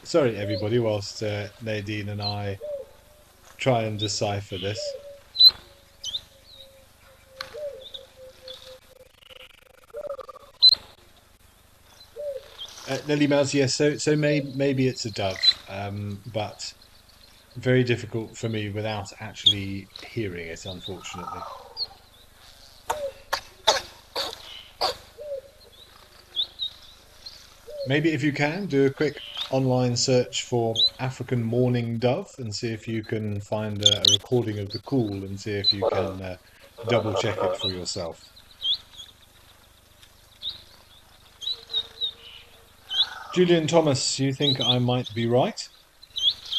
Sorry, everybody, whilst Nadine and I try and decipher this. Lily Mouse, yes. So maybe it's a dove, but very difficult for me without actually hearing it, unfortunately. Maybe if you can, do a quick online search for African mourning dove and see if you can find a recording of the call and see if you can double check it for yourself. Julian Thomas, you think I might be right?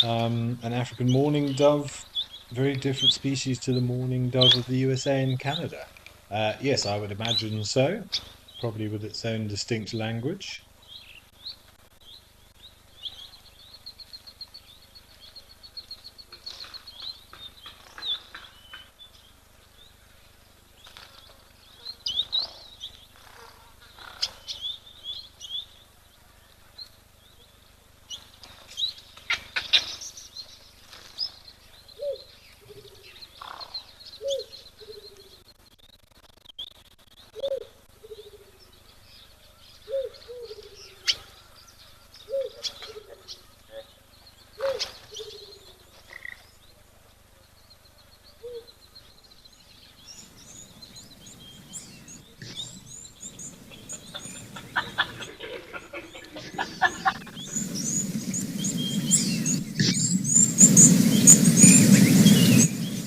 An African mourning dove, very different species to the mourning dove of the USA and Canada. Yes, I would imagine so, probably with its own distinct language.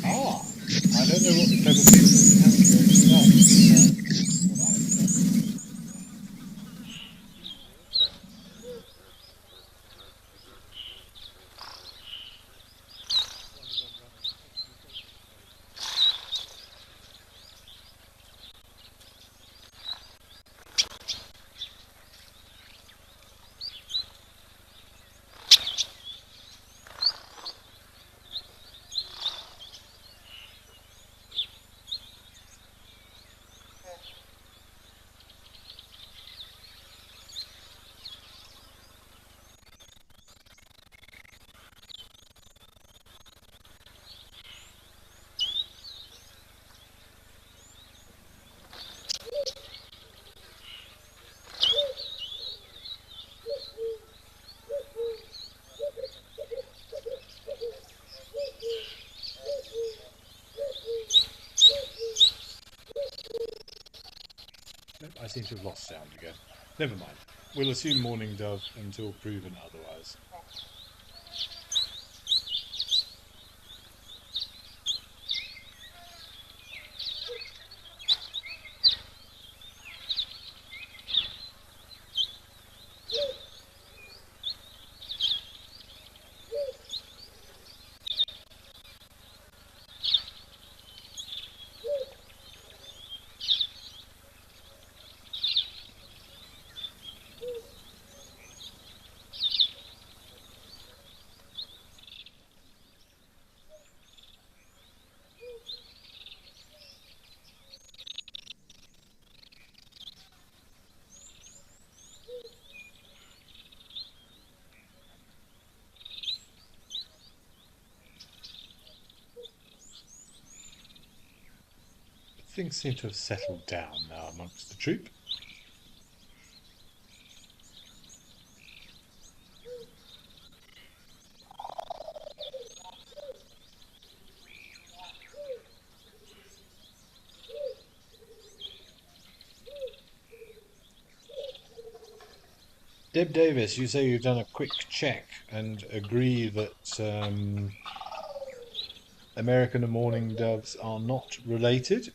Ah, I don't know what the clever people in Canada have done. What I've done. Nope, I seem to have lost sound again. Never mind. We'll assume mourning dove until proven otherwise. Things seem to have settled down now amongst the troop. Deb Davis, you say you've done a quick check and agree that American mourning doves are not related,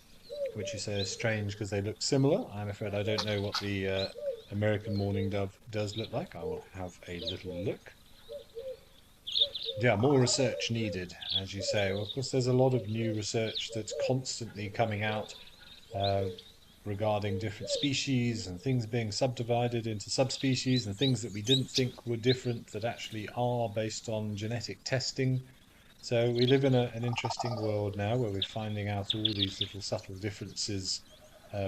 which you say is strange because they look similar. I'm afraid I don't know what the American mourning dove does look like. I will have a little look. Yeah, more research needed, as you say. Well, of course, there's a lot of new research that's constantly coming out regarding different species and things being subdivided into subspecies and things that we didn't think were different that actually are based on genetic testing. So we live in an interesting world now where we're finding out all these little subtle differences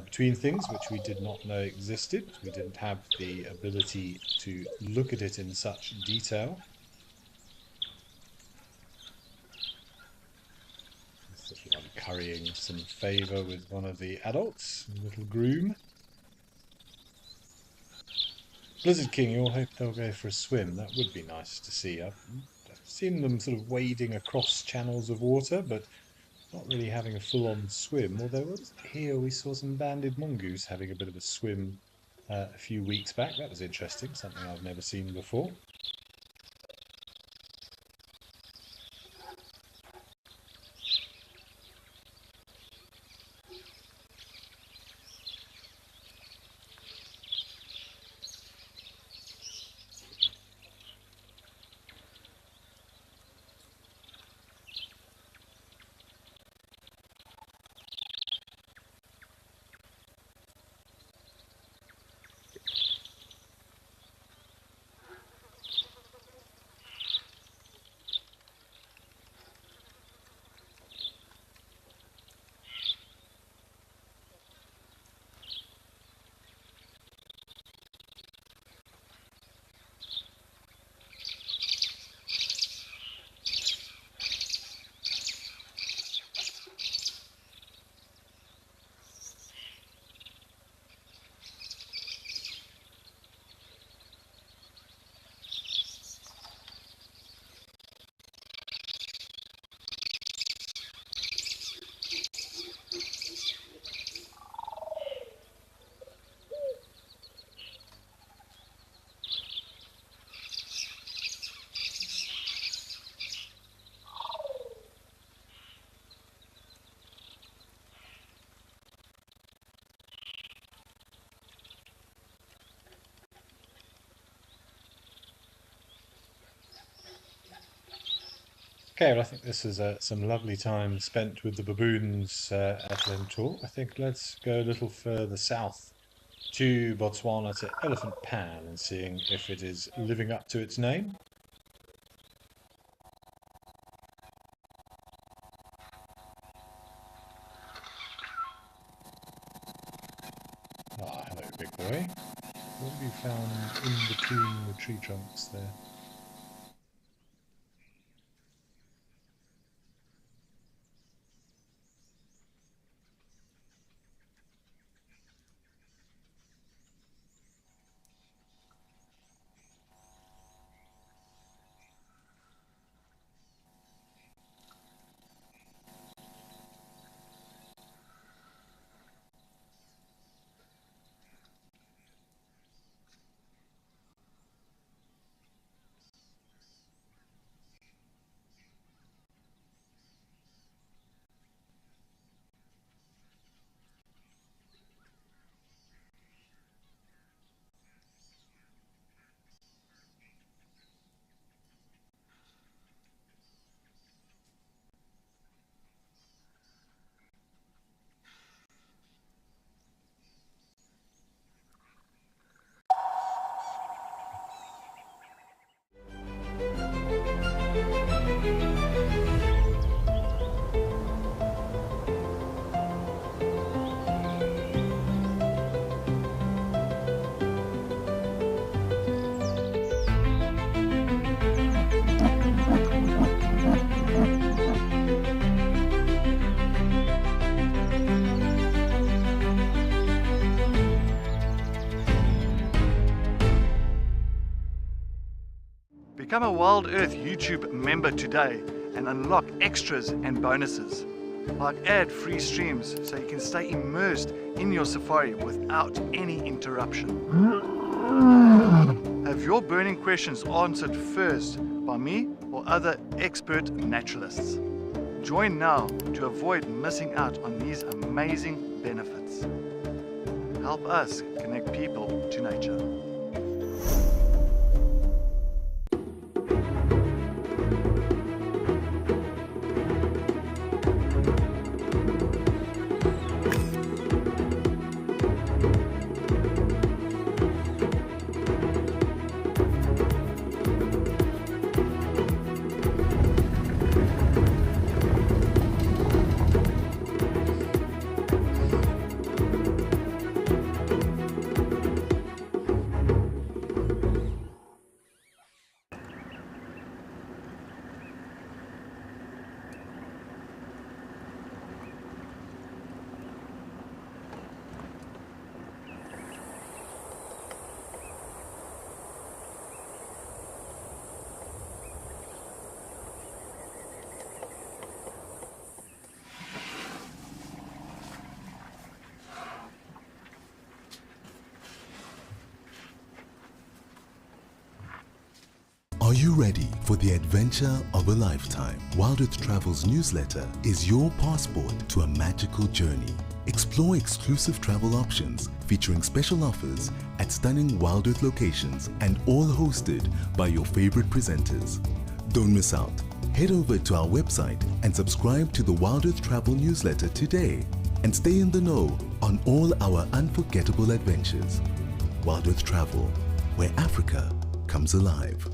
between things which we did not know existed. We didn't have the ability to look at it in such detail. I'm currying some favour with one of the adults, a little groom. Blizzard King, you'll hope they'll go for a swim. That would be nice to see. I've seen them sort of wading across channels of water, but not really having a full-on swim. Although here we saw some banded mongoose having a bit of a swim a few weeks back. That was interesting, something I've never seen before. Okay, well, I think this is some lovely time spent with the baboons at Lentor. I think let's go a little further south to Botswana to Elephant Pan and seeing if it is living up to its name. Ah, hello, big boy. What have you found in between the tree trunks there? Become a Wild Earth YouTube member today and unlock extras and bonuses, like ad-free streams so you can stay immersed in your safari without any interruption. your burning questions answered first by me or other expert naturalists. Join now to avoid missing out on these amazing benefits. Help us connect people to nature. Are you ready for the adventure of a lifetime? Wild Earth Travel's newsletter is your passport to a magical journey. Explore exclusive travel options featuring special offers at stunning Wild Earth locations and all hosted by your favorite presenters. Don't miss out. Head over to our website and subscribe to the Wild Earth Travel newsletter today and stay in the know on all our unforgettable adventures. Wild Earth Travel, where Africa comes alive.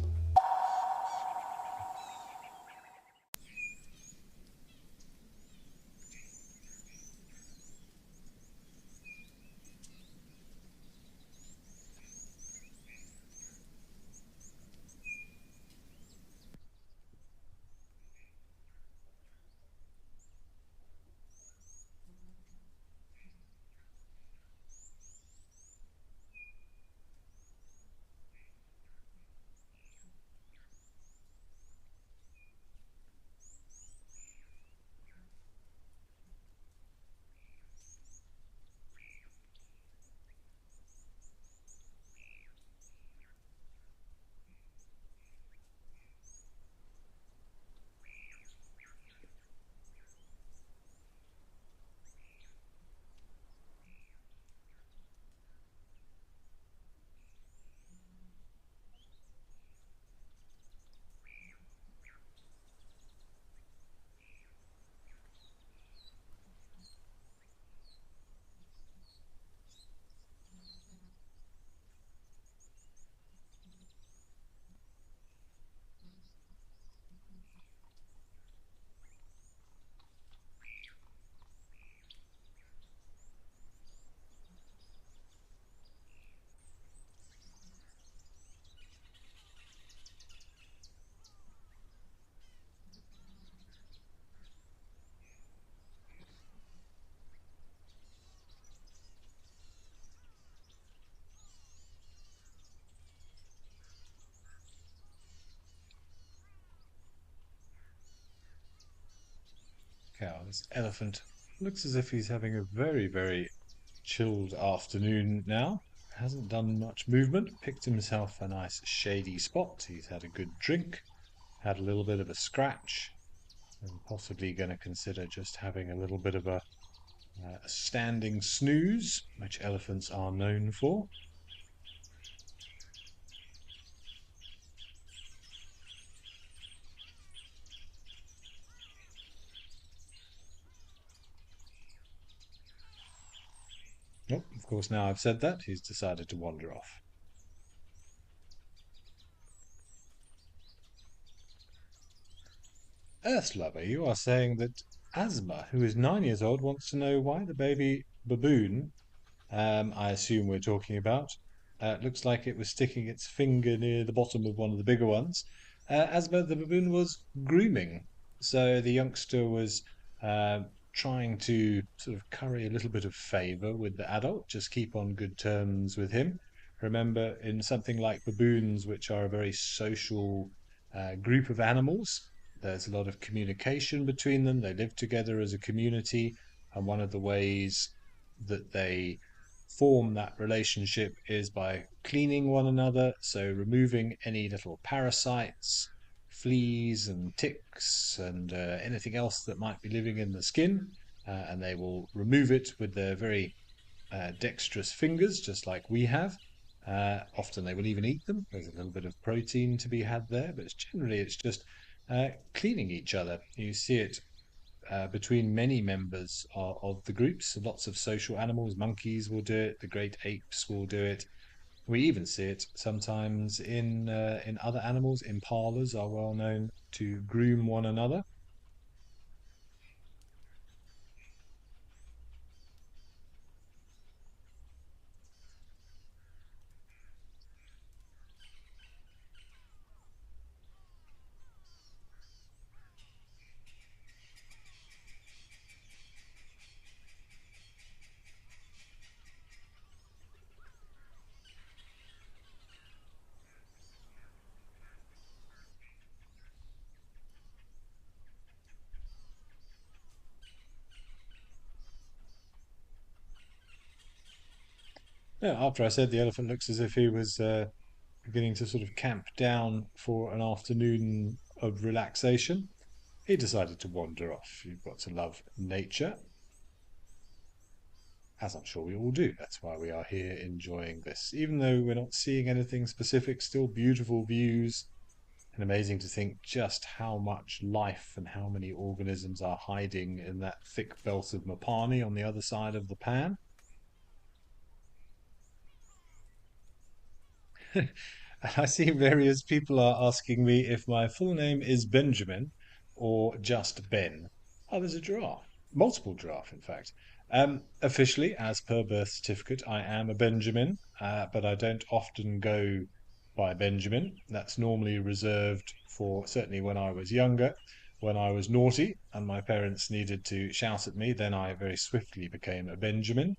Cow, this elephant looks as if he's having a very, very chilled afternoon now. Hasn't done much movement, picked himself a nice shady spot. He's had a good drink, had a little bit of a scratch, and possibly going to consider just having a little bit of a standing snooze, which elephants are known for. Oh, of course, now I've said that, he's decided to wander off. Earth Lover, you are saying that Asma, who is 9 years old, wants to know why the baby baboon, I assume we're talking about, looks like it was sticking its finger near the bottom of one of the bigger ones. Asma, the baboon, was grooming. So the youngster was trying to sort of curry a little bit of favor with the adult, just keep on good terms with him. Remember, in something like baboons, which are a very social group of animals, there's a lot of communication between them. They live together as a community, and one of the ways that they form that relationship is by cleaning one another, so removing any little parasites, fleas and ticks and anything else that might be living in the skin, and they will remove it with their very dexterous fingers, just like we have. Often they will even eat them. There's a little bit of protein to be had there, but generally it's just cleaning each other. You see it between many members of the groups. Lots of social animals, monkeys will do it, the great apes will do it. We even see it sometimes in other animals. Impalas are well known to groom one another. Yeah, after I said the elephant looks as if he was beginning to sort of camp down for an afternoon of relaxation, he decided to wander off. You've got to love nature, as I'm sure we all do. That's why we are here enjoying this. Even though we're not seeing anything specific, still beautiful views, and amazing to think just how much life and how many organisms are hiding in that thick belt of Mopani on the other side of the pan. I see various people are asking me if my full name is Benjamin or just Ben. Oh, there's a giraffe. Multiple giraffe, in fact. Officially, as per birth certificate, I am a Benjamin, but I don't often go by Benjamin. That's normally reserved for certainly when I was younger. When I was naughty and my parents needed to shout at me, then I very swiftly became a Benjamin.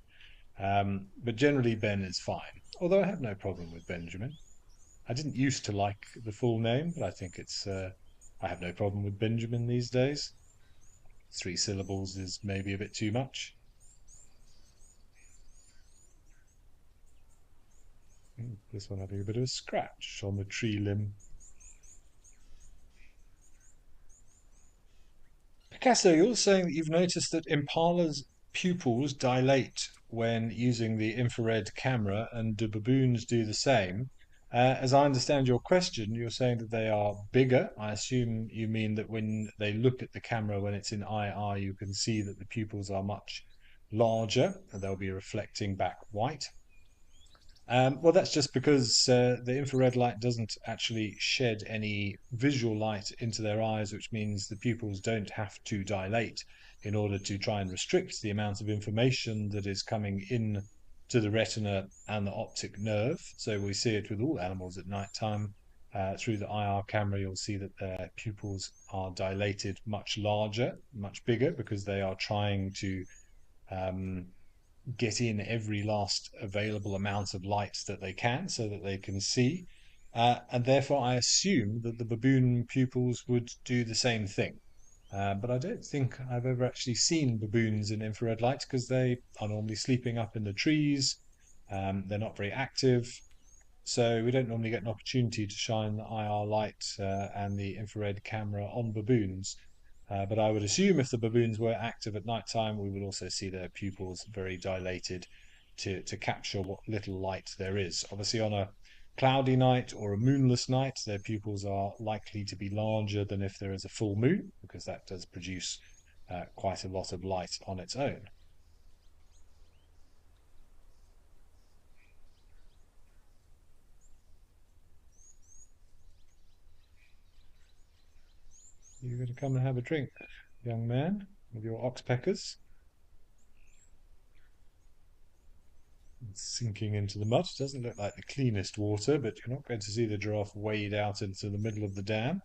But generally, Ben is fine, although I have no problem with Benjamin. I didn't used to like the full name, but I think I have no problem with Benjamin these days. 3 syllables is maybe a bit too much. This one having a bit of a scratch on the tree limb. Picasso, you're saying that you've noticed that impalas' pupils dilate when using the infrared camera, and do baboons do the same? As I understand your question, you're saying that they are bigger. I assume you mean that when they look at the camera when it's in IR, you can see that the pupils are much larger and they'll be reflecting back white. Well, that's just because the infrared light doesn't actually shed any visual light into their eyes, which means the pupils don't have to dilate in order to try and restrict the amount of information that is coming in to the retina and the optic nerve. So we see it with all animals at night time. Through the IR camera, you'll see that their pupils are dilated much larger, much bigger, because they are trying to um, get in every last available amount of light that they can so that they can see. And therefore, I assume that the baboon pupils would do the same thing. But I don't think I've ever actually seen baboons in infrared light because they are normally sleeping up in the trees. They're not very active. So we don't normally get an opportunity to shine the IR light and the infrared camera on baboons. But I would assume if the baboons were active at night time, we would also see their pupils very dilated to capture what little light there is. Obviously, on a cloudy night or a moonless night, their pupils are likely to be larger than if there is a full moon, because that does produce quite a lot of light on its own. You're going to come and have a drink, young man, with your oxpeckers. It's sinking into the mud. It doesn't look like the cleanest water, but you're not going to see the giraffe wade out into the middle of the dam.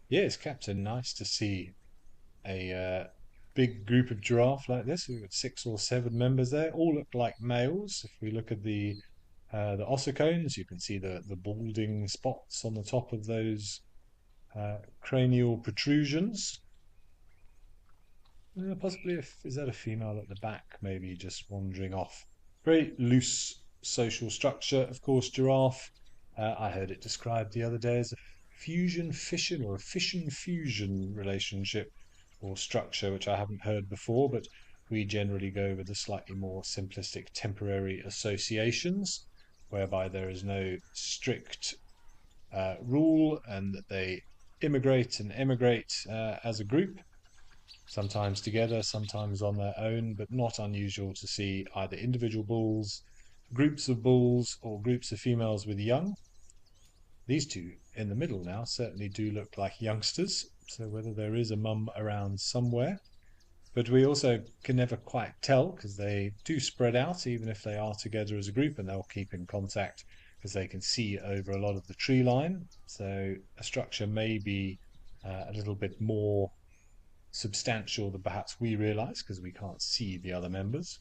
Yes, Captain, nice to see a big group of giraffe like this. We've got 6 or 7 members there. All look like males. If we look at the ossicones, you can see the balding spots on the top of those cranial protrusions. Possibly, is that a female at the back, maybe just wandering off? Very loose social structure, of course, giraffe. I heard it described the other day as a fusion fission or a fission fusion relationship or structure, which I haven't heard before, but we generally go with the slightly more simplistic temporary associations, whereby there is no strict rule and that they immigrate and emigrate as a group, sometimes together, sometimes on their own, but not unusual to see either individual bulls, groups of bulls, or groups of females with young. These two in the middle now certainly do look like youngsters, so whether there is a mum around somewhere. But we also can never quite tell because they do spread out even if they are together as a group, and they'll keep in contact because they can see over a lot of the tree line. So a structure may be a little bit more substantial than perhaps we realize because we can't see the other members.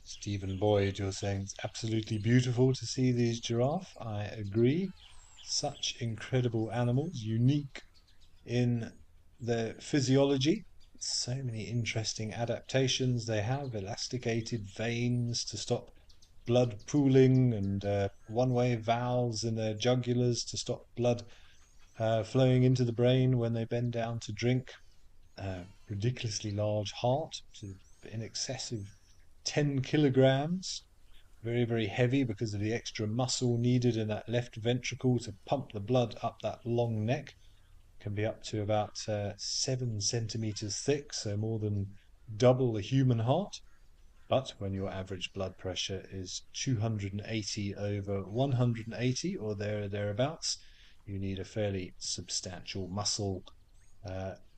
Stephen Boyd, you're saying it's absolutely beautiful to see these giraffe. I agree. Such incredible animals, unique in their physiology. So many interesting adaptations they have, elasticated veins to stop blood pooling and one-way valves in their jugulars to stop blood flowing into the brain when they bend down to drink. Ridiculously large heart, in excess of 10 kilograms. Very, very heavy because of the extra muscle needed in that left ventricle to pump the blood up that long neck. Can be up to about 7 centimeters thick, so more than double a human heart. But when your average blood pressure is 280 over 180 or thereabouts, you need a fairly substantial muscle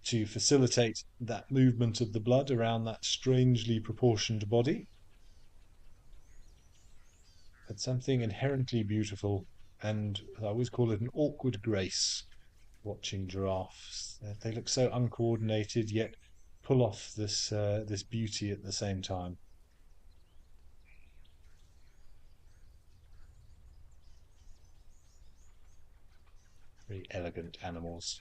to facilitate that movement of the blood around that strangely proportioned body. But something inherently beautiful, and I always call it an awkward grace, watching giraffes. They look so uncoordinated, yet pull off this beauty at the same time. Very elegant animals.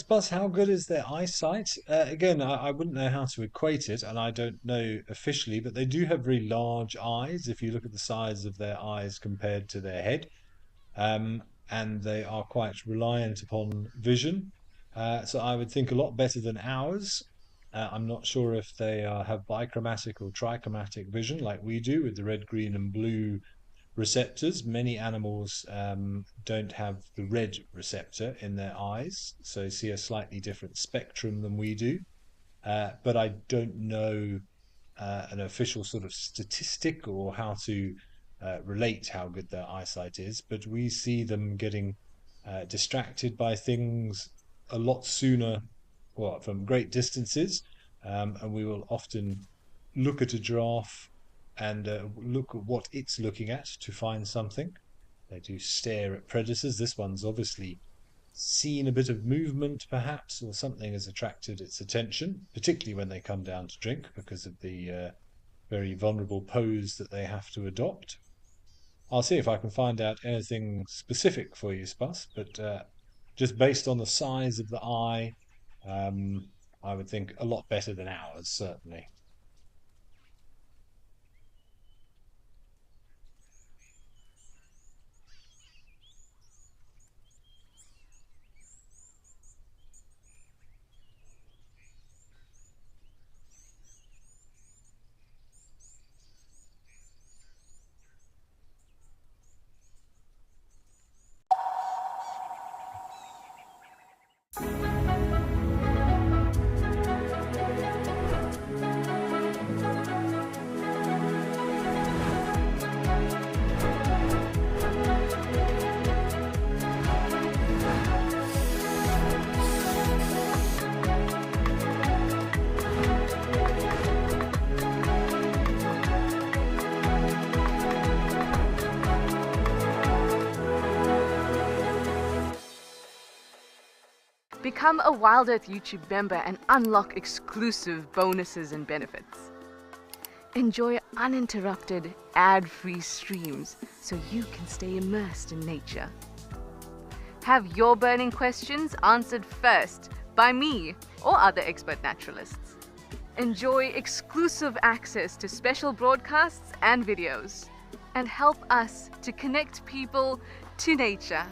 Plus, how good is their eyesight? Again, I wouldn't know how to equate it, and I don't know officially, but they do have very large eyes if you look at the size of their eyes compared to their head. And they are quite reliant upon vision. So I would think a lot better than ours. I'm not sure if they have bichromatic or trichromatic vision like we do with the red, green, and blue receptors. Many animals don't have the red receptor in their eyes, so see a slightly different spectrum than we do. But I don't know an official sort of statistic or how to relate how good their eyesight is, but we see them getting distracted by things a lot sooner, well, from great distances, and we will often look at a giraffe and look at what it's looking at to find something. They do stare at predators. This one's obviously seen a bit of movement, perhaps, or something has attracted its attention, particularly when they come down to drink because of the very vulnerable pose that they have to adopt. I'll see if I can find out anything specific for you, Spuss, but just based on the size of the eye, I would think a lot better than ours, certainly. Become a Wild Earth YouTube member and unlock exclusive bonuses and benefits. Enjoy uninterrupted, ad-free streams so you can stay immersed in nature. Have your burning questions answered first by me or other expert naturalists. Enjoy exclusive access to special broadcasts and videos. And help us to connect people to nature.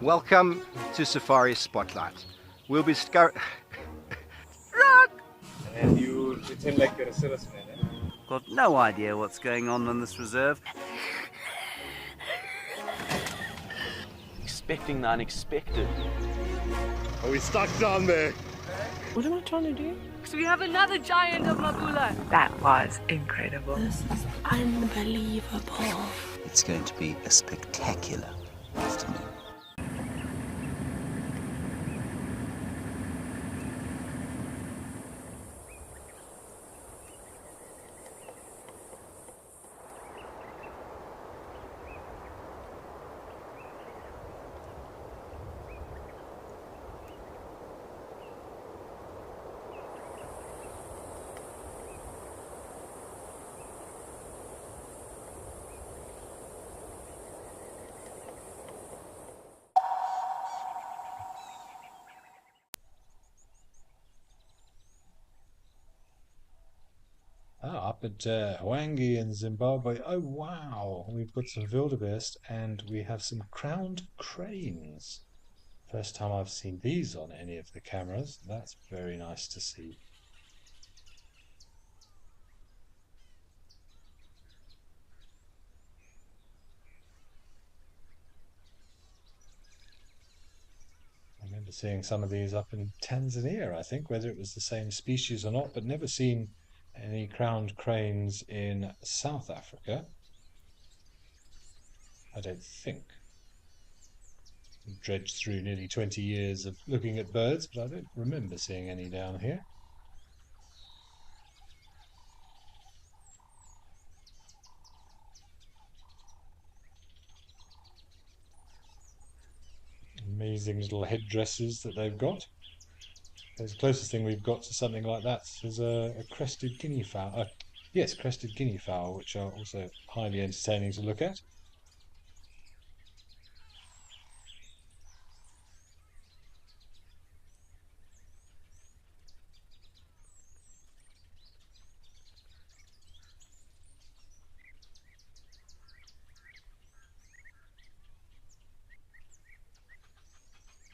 Welcome to Safari Spotlight. We'll be And you pretend like you're a salesman, eh? Got no idea what's going on this reserve. Expecting the unexpected. Are we stuck down there? What am I trying to do? Because we have another giant of Mabula. That was incredible. This is unbelievable. It's going to be a spectacular afternoon. Up at Hwangi in Zimbabwe. Oh wow, we've got some wildebeest and we have some crowned cranes. First time I've seen these on any of the cameras. That's very nice to see. I remember seeing some of these up in Tanzania, I think, whether it was the same species or not, but never seen any crowned cranes in South Africa. I don't think. I've dredged through nearly 20 years of looking at birds, but I don't remember seeing any down here. Amazing little headdresses that they've got. The closest thing we've got to something like that is a crested guinea fowl. Yes, crested guinea fowl, which are also highly entertaining to look at.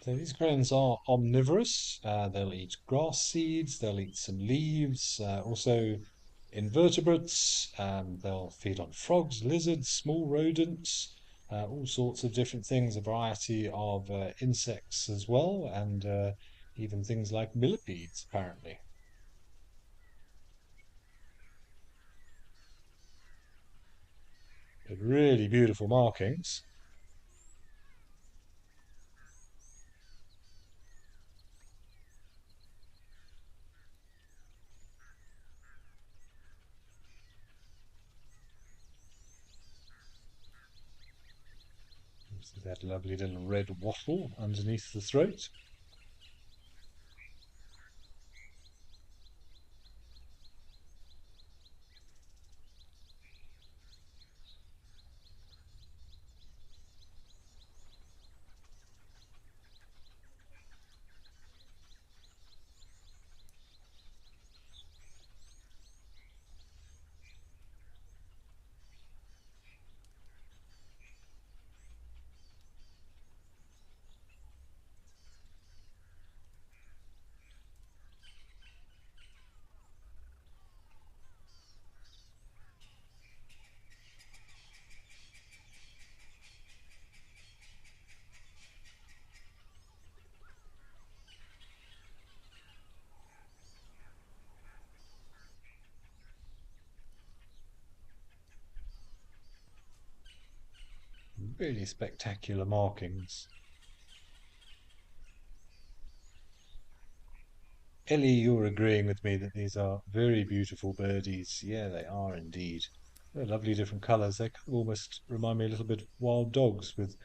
So these cranes are omnivorous. They'll eat grass seeds, they'll eat some leaves, also invertebrates. They'll feed on frogs, lizards, small rodents, all sorts of different things, a variety of insects as well, and even things like millipedes, apparently. But really beautiful markings. See that lovely little red wattle underneath the throat. Really spectacular markings. Ellie, you're agreeing with me that these are very beautiful birdies. Yeah, they are indeed. They're lovely different colours. They almost remind me a little bit of wild dogs with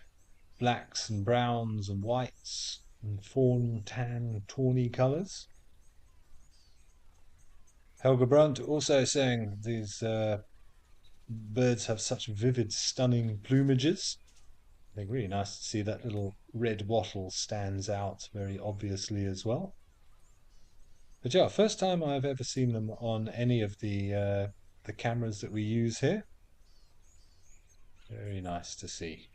blacks and browns and whites and fawn, tan, tawny colours. Helga Brandt also saying these birds have such vivid, stunning plumages. I think really nice to see that little red wattle stands out very obviously as well. But yeah, first time I've ever seen them on any of the cameras that we use here. Very nice to see.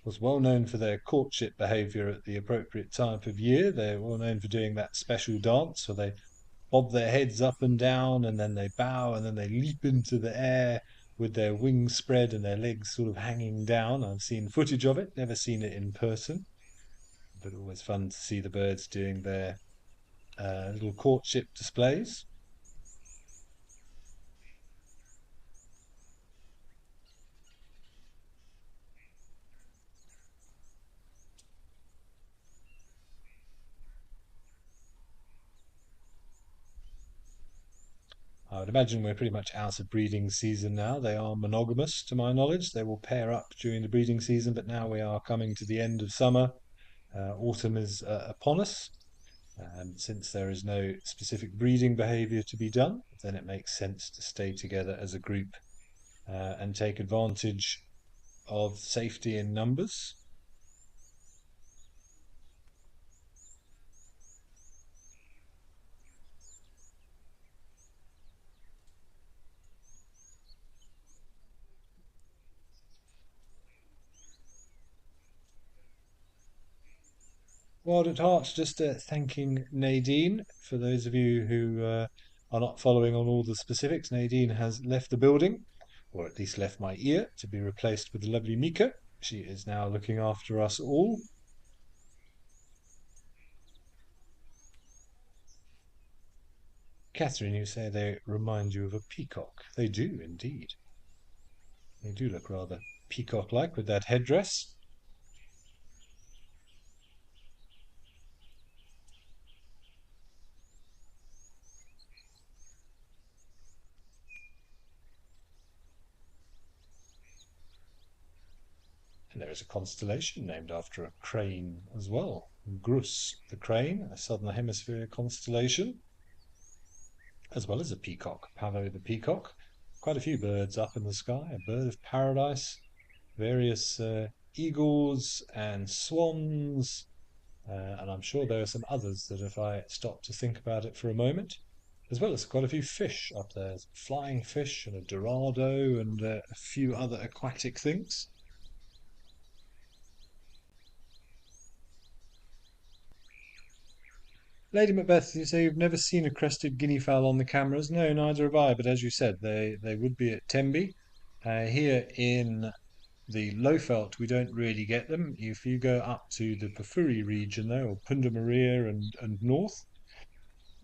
Was well known for their courtship behaviour at the appropriate time of year. They're well known for doing that special dance where they bob their heads up and down and then they bow and then they leap into the air with their wings spread and their legs sort of hanging down. I've seen footage of it, never seen it in person, but always fun to see the birds doing their little courtship displays. I would imagine we're pretty much out of breeding season now. They are monogamous, to my knowledge. They will pair up during the breeding season, but now we are coming to the end of summer. Autumn is upon us. And since there is no specific breeding behavior to be done, then it makes sense to stay together as a group and take advantage of safety in numbers. Wild at Heart, just thanking Nadine. For those of you who are not following on all the specifics, Nadine has left the building, or at least left my ear, to be replaced with the lovely Mika. She is now looking after us all. Catherine, you say they remind you of a peacock. They do, indeed. They do look rather peacock-like with that headdress. And there is a constellation named after a crane as well. Grus, the crane, a southern hemisphere constellation, as well as a peacock, Pavo the peacock. Quite a few birds up in the sky, a bird of paradise, various eagles and swans, and I'm sure there are some others that if I stop to think about it for a moment, as well as quite a few fish up there, flying fish and a dorado and a few other aquatic things. Lady Macbeth, you say you've never seen a crested guinea fowl on the cameras? No, neither have I, but as you said, they would be at Tenby. Here in the Lowveld, we don't really get them. If you go up to the Pafuri region, though, or Punda Maria and north,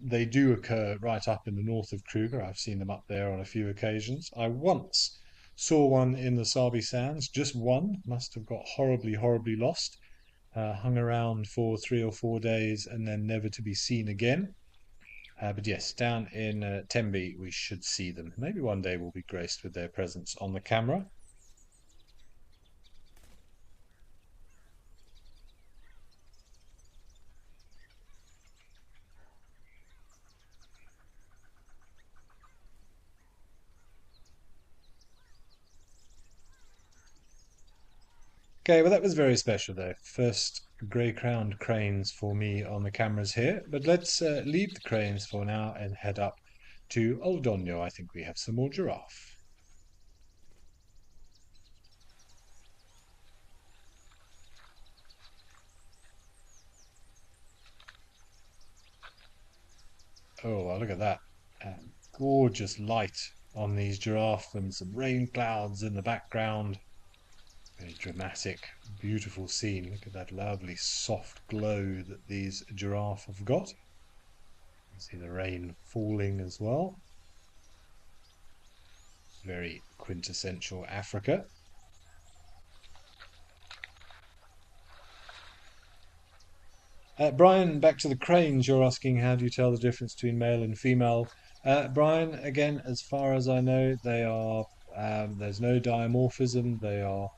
they do occur right up in the north of Kruger. I've seen them up there on a few occasions. I once Saw one in the Sabi Sands, just one, must have got horribly, horribly lost. Hung around for 3 or 4 days and then never to be seen again. But yes, down in Tembe, we should see them. Maybe one day we'll be graced with their presence on the camera. Okay, well, that was very special, though. First grey-crowned cranes for me on the cameras here. But let's leave the cranes for now and head up to Oldonyo. I think we have some more giraffe. Oh, well, look at that. Gorgeous light on these giraffe and some rain clouds in the background. Very dramatic, beautiful scene. Look at that lovely soft glow that these giraffe have got. You can see the rain falling as well. Very quintessential Africa. Brian, back to the cranes. You're asking, how do you tell the difference between male and female? Brian, again, as far as I know, they are there's no dimorphism. They are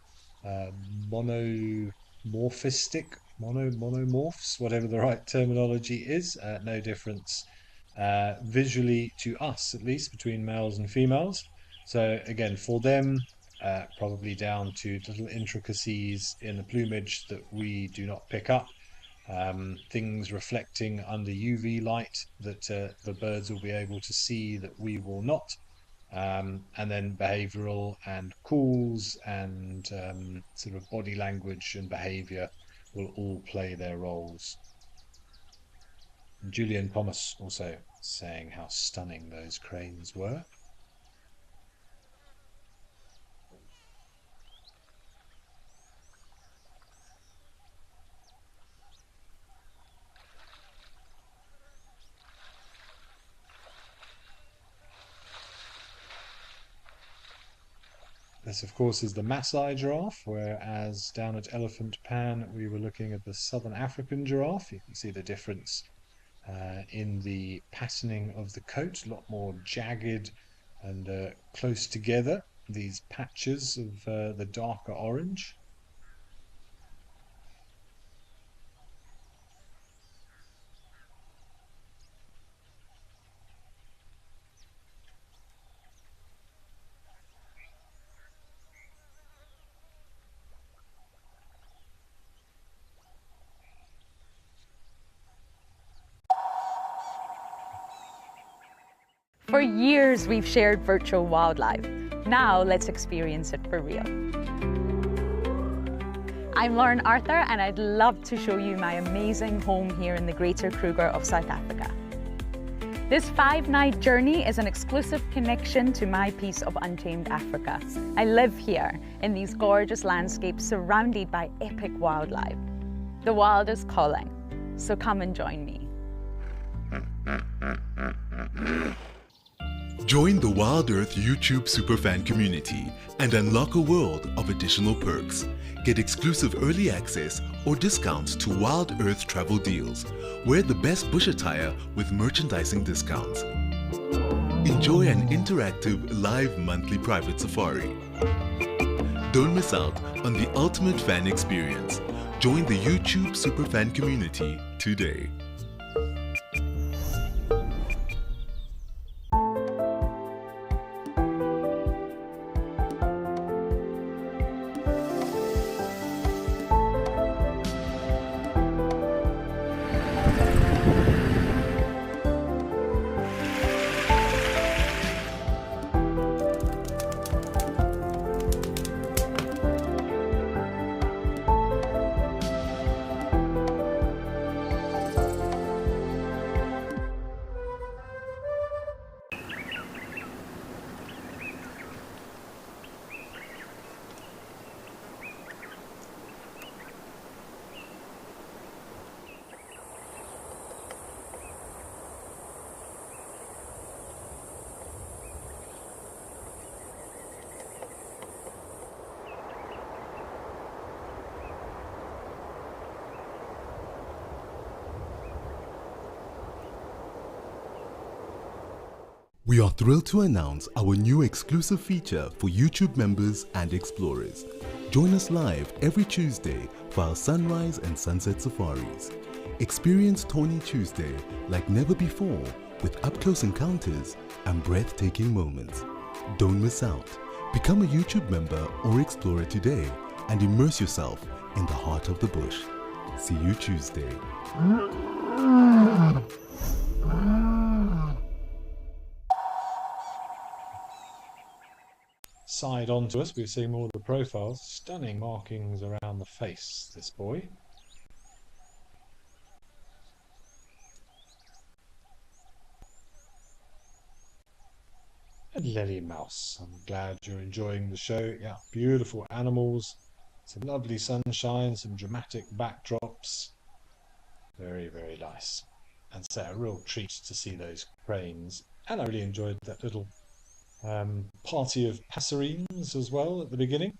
monomorphs, whatever the right terminology is. No difference visually to us, at least, between males and females. So again, for them, probably down to little intricacies in the plumage that we do not pick up. Things reflecting under UV light that the birds will be able to see that we will not. And then behavioral and calls and sort of body language and behavior will all play their roles. And Julian Thomas also saying how stunning those cranes were. This, of course, is the Maasai giraffe, whereas down at Elephant Pan we were looking at the Southern African giraffe. You can see the difference in the patterning of the coat, a lot more jagged and close together, these patches of the darker orange. For years, we've shared virtual wildlife. Now, let's experience it for real. I'm Lauren Arthur, and I'd love to show you my amazing home here in the Greater Kruger of South Africa. This 5-night journey is an exclusive connection to my piece of untamed Africa. I live here in these gorgeous landscapes surrounded by epic wildlife. The wild is calling, so come and join me. Join the Wild Earth YouTube superfan community and unlock a world of additional perks. Get exclusive early access or discounts to Wild Earth travel deals. Wear the best bush attire with merchandising discounts. Enjoy an interactive live monthly private safari. Don't miss out on the ultimate fan experience. Join the YouTube superfan community today. We are thrilled to announce our new exclusive feature for YouTube members and explorers. Join us live every Tuesday for our sunrise and sunset safaris. Experience Tawny Tuesday like never before with up-close encounters and breathtaking moments. Don't miss out. Become a YouTube member or explorer today and immerse yourself in the heart of the bush. See you Tuesday. Side on to us, we see more of the profiles. Stunning markings around the face, this boy. And Lily Mouse, I'm glad you're enjoying the show. Yeah, beautiful animals, some lovely sunshine, some dramatic backdrops. Very, very nice. And so a real treat to see those cranes. And I really enjoyed that little party of passerines as well at the beginning.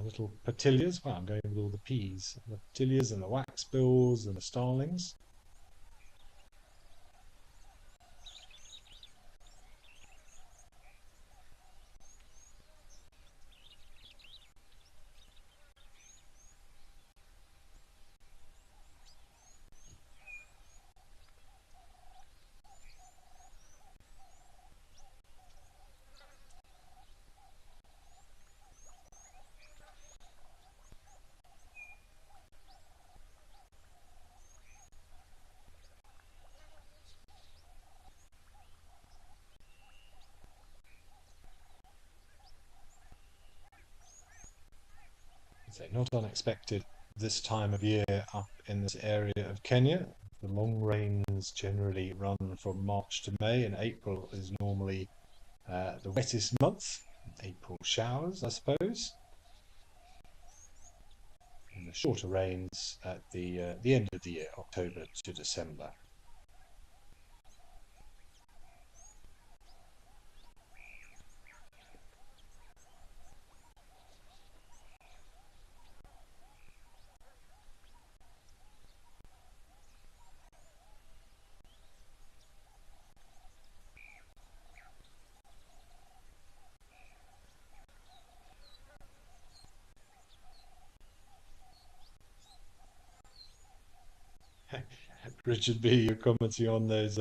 Little petillias. Wow, I'm going with all the P's. The petillias and the waxbills and the starlings. So not unexpected this time of year up in this area of Kenya. The long rains generally run from March to May, and April is normally the wettest month. April showers, I suppose. And the shorter rains at the end of the year, October to December. Richard B, you're commenting on those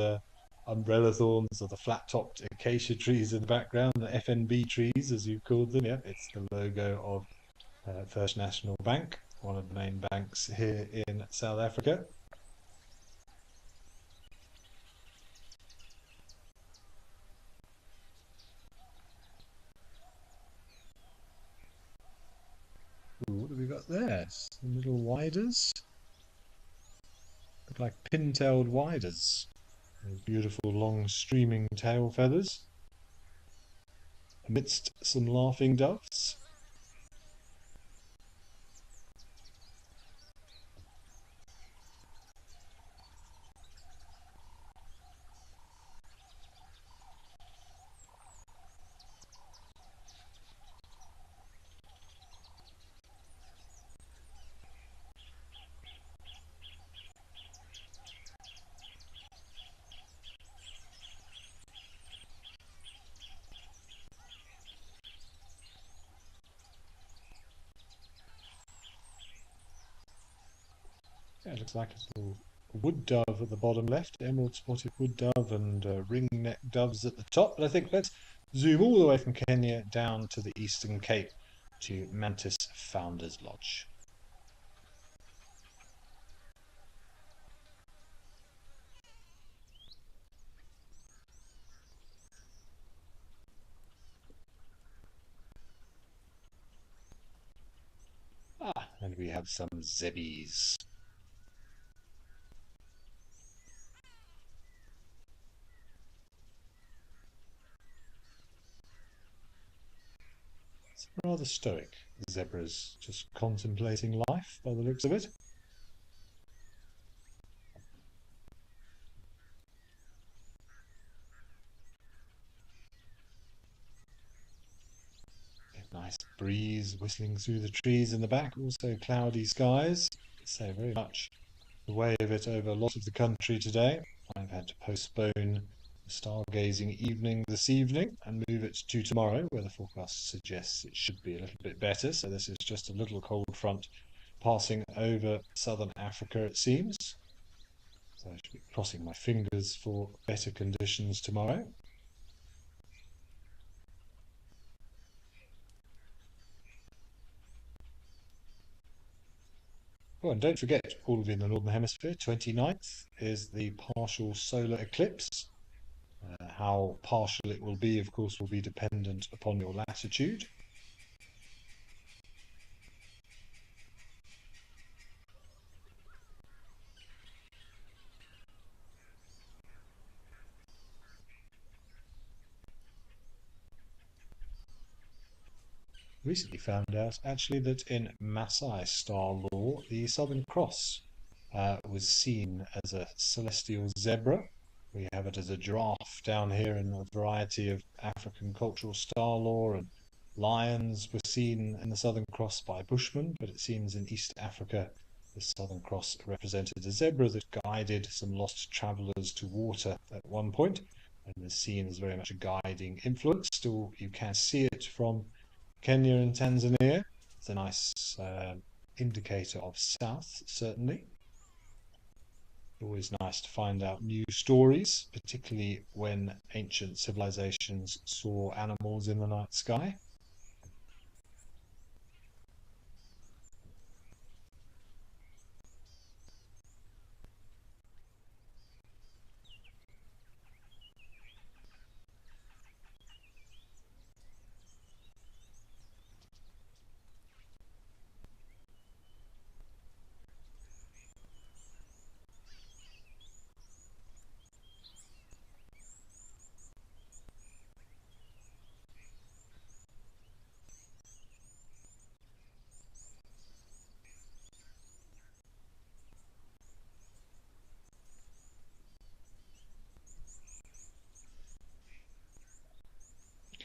umbrella thorns or the flat-topped acacia trees in the background, the FNB trees as you called them. Yeah, it's the logo of First National Bank, one of the main banks here in South Africa. Ooh, what have we got there? Some little widers. Look like pin-tailed widers. Those beautiful long streaming tail feathers. Amidst some laughing doves. Yeah, it looks like a little wood dove at the bottom left, emerald spotted wood dove and ring-neck doves at the top. But I think let's zoom all the way from Kenya down to the Eastern Cape to Mantis Founders Lodge. And we have some zebbies. It's rather stoic. The zebra's just contemplating life by the looks of it. Nice breeze whistling through the trees in the back, also cloudy skies. So very much the way of it over a lot of the country today. I've had to postpone stargazing evening this evening and move it to tomorrow, where the forecast suggests it should be a little bit better. So this is just a little cold front passing over southern Africa, it seems. So I should be crossing my fingers for better conditions tomorrow. Oh, and don't forget, all of you in the Northern Hemisphere, 29th is the partial solar eclipse. How partial it will be, of course, will be dependent upon your latitude. Recently found out, actually, that in Maasai star lore, the Southern Cross was seen as a celestial zebra. We have it as a giraffe down here in a variety of African cultural star lore, and lions were seen in the Southern Cross by Bushmen, but it seems in East Africa the Southern Cross represented a zebra that guided some lost travellers to water at one point, and is seen as very much a guiding influence. Still, you can see it from Kenya and Tanzania. It's a nice indicator of south, certainly. Always nice to find out new stories, particularly when ancient civilizations saw animals in the night sky.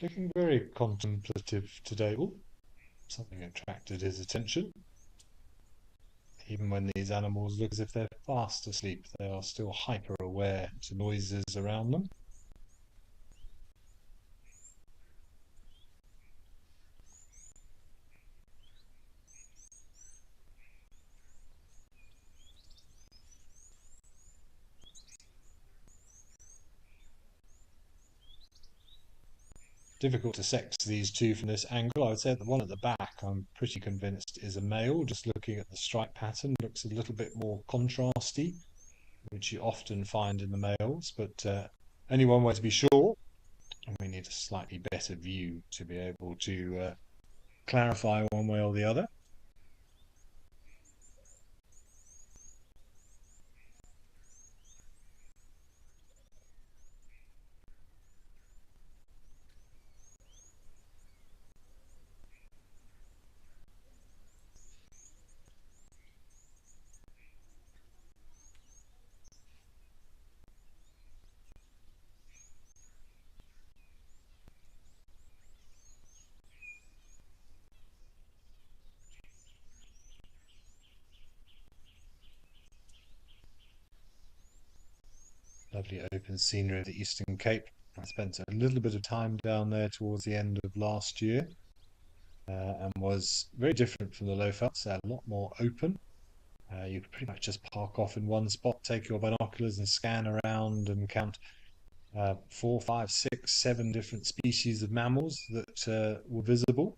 Looking very contemplative today. Oh, something attracted his attention. Even when these animals look as if they're fast asleep, they are still hyper aware to noises around them. Difficult to sex these two from this angle. I would say the one at the back, I'm pretty convinced, is a male. Just looking at the stripe pattern, looks a little bit more contrasty, which you often find in the males, but only one way to be sure. And we need a slightly better view to be able to clarify one way or the other. Lovely open scenery of the Eastern Cape. I spent a little bit of time down there towards the end of last year and was very different from the Lowveldt. They're a lot more open. You could pretty much just park off in one spot, take your binoculars and scan around and count 4, 5, 6, 7 different species of mammals that were visible.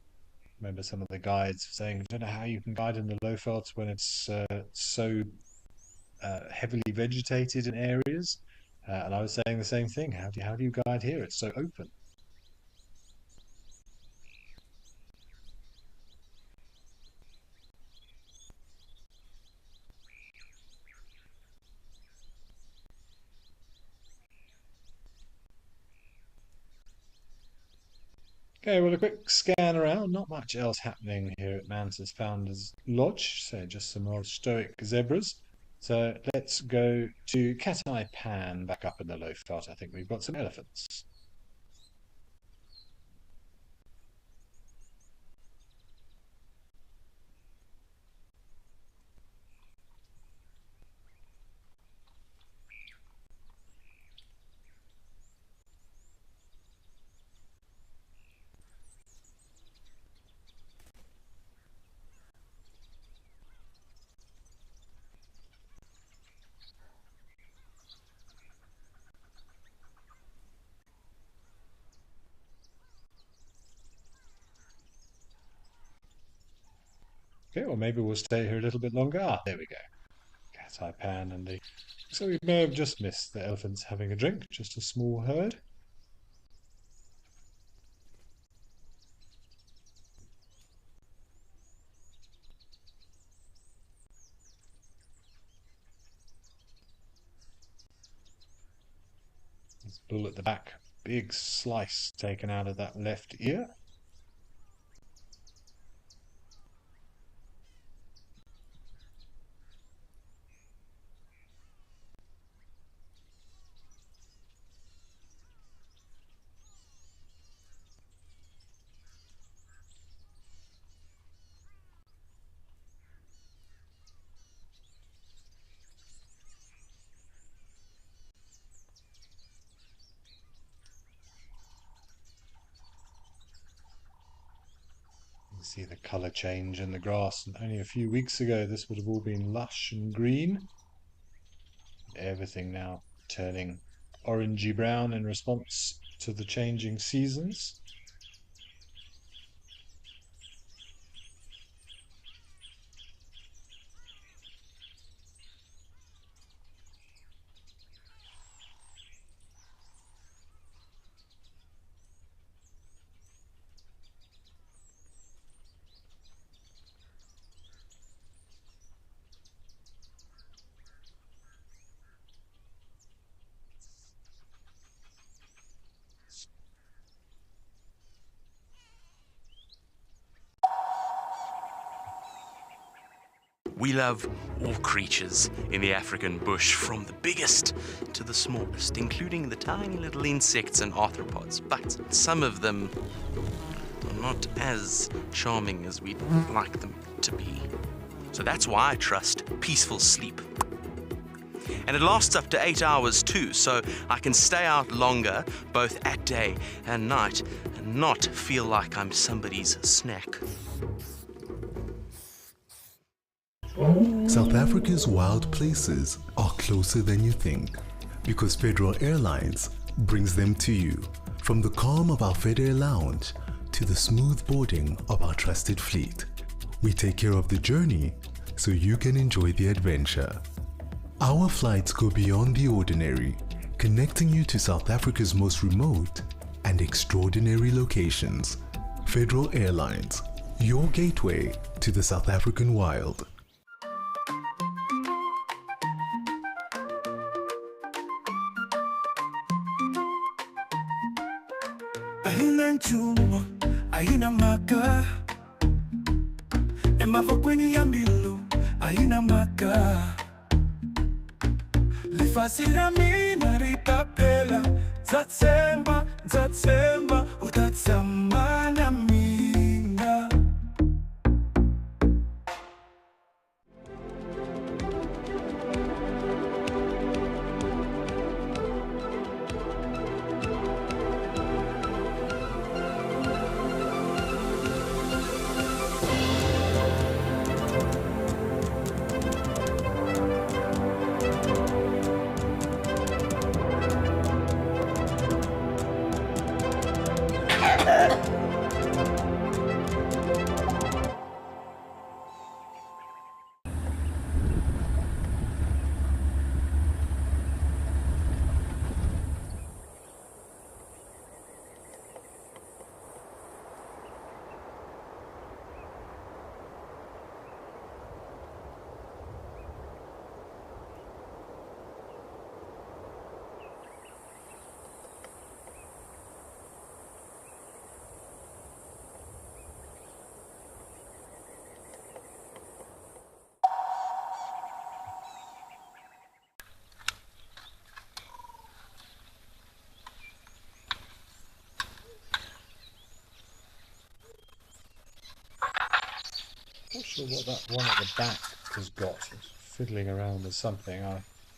Remember some of the guides saying, I don't know how you can guide in the Lowveldt when it's so heavily vegetated in areas. And I was saying the same thing. How do you guide here? It's so open. Okay, well, a quick scan around. Not much else happening here at Mantis Founders Lodge. So just some more stoic zebras. So let's go to Cat-Eye Pan back up in the Lowveldt. I think we've got some elephants. Okay, or maybe we'll stay here a little bit longer. Ah, there we go. Cat eye pan and the... So we may have just missed the elephants having a drink, just a small herd. There's bull at the back, big slice taken out of that left ear. You see the colour change in the grass, and only a few weeks ago this would have all been lush and green. Everything now turning orangey brown in response to the changing seasons. We love all creatures in the African bush, from the biggest to the smallest, including the tiny little insects and arthropods, but some of them are not as charming as we'd like them to be. So that's why I trust peaceful sleep. And it lasts up to 8 hours too, so I can stay out longer, both at day and night, and not feel like I'm somebody's snack. South Africa's wild places are closer than you think, because Federal Airlines brings them to you. From the calm of our FedAir lounge to the smooth boarding of our trusted fleet, we take care of the journey so you can enjoy the adventure. Our flights go beyond the ordinary, connecting you to South Africa's most remote and extraordinary locations. Federal Airlines, your gateway to the South African wild. Haina nchumo, haina maka. Emafokweni ya mbilu, haina maka. Lifasira mina ritapela, zatsemba, utatsamana mina. Not sure what that one at the back has got. It's fiddling around with something.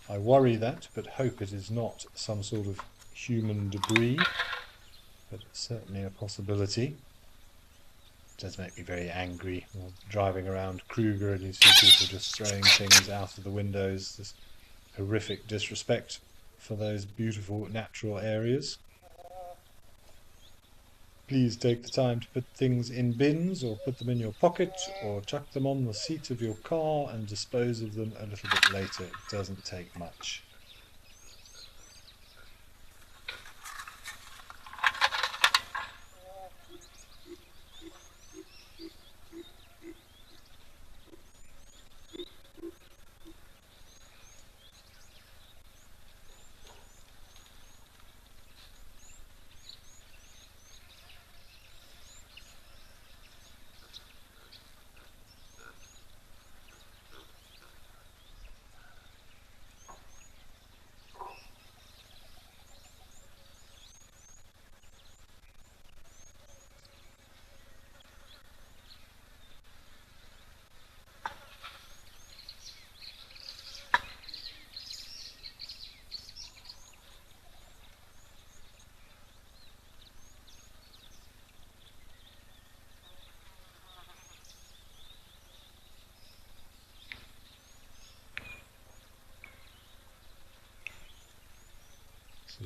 I worry that, but hope it is not some sort of human debris. But it's certainly a possibility. It does make me very angry. You're driving around Kruger and you see people just throwing things out of the windows. This horrific disrespect for those beautiful natural areas. Please take the time to put things in bins or put them in your pocket or chuck them on the seat of your car and dispose of them a little bit later. It doesn't take much.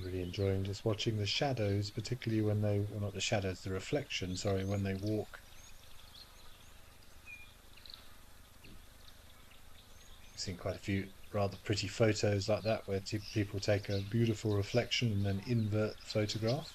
Really enjoying just watching the shadows, particularly when they, well, not the shadows, the reflection, sorry, when they walk. I've seen quite a few rather pretty photos like that where people take a beautiful reflection and then invert the photograph.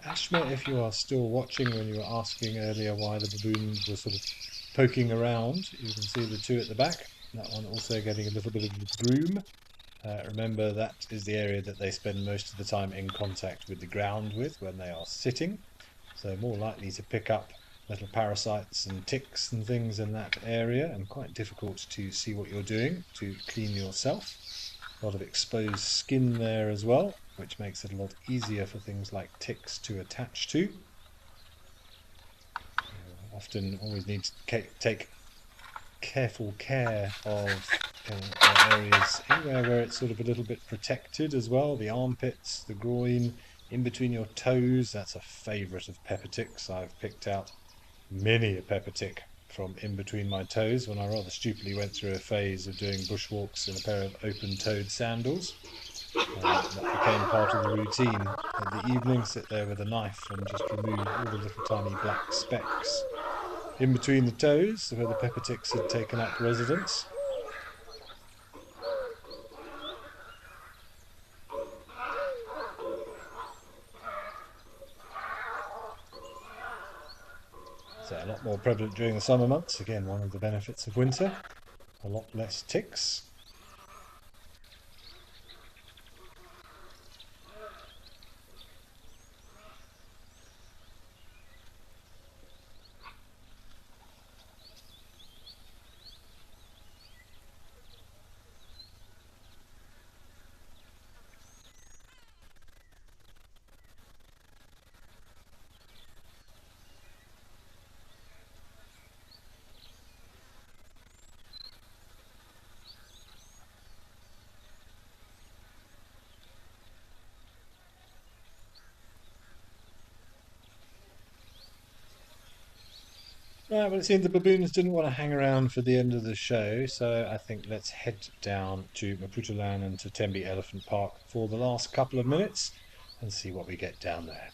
Ashma, if you are still watching when you were asking earlier why the baboons were sort of poking around, you can see the two at the back. That one also getting a little bit of the groom. Remember, that is the area that they spend most of the time in contact with the ground with when they are sitting. So more likely to pick up little parasites and ticks and things in that area, and quite difficult to see what you're doing to clean yourself. A lot of exposed skin there as well, which makes it a lot easier for things like ticks to attach to. You often always need to take careful care of areas anywhere where it's sort of a little bit protected as well. The armpits, the groin, in between your toes. That's a favourite of pepper ticks. I've picked out many a pepper tick from in between my toes when I rather stupidly went through a phase of doing bushwalks in a pair of open-toed sandals. That became part of the routine. In the evening, sit there with a knife and just remove all the little tiny black specks in between the toes where the pepper ticks had taken up residence. So a lot more prevalent during the summer months. Again, one of the benefits of winter. A lot less ticks. Right, well, it seems the baboons didn't want to hang around for the end of the show, so I think let's head down to Maputaland and to Tembe Elephant Park for the last couple of minutes and see what we get down there.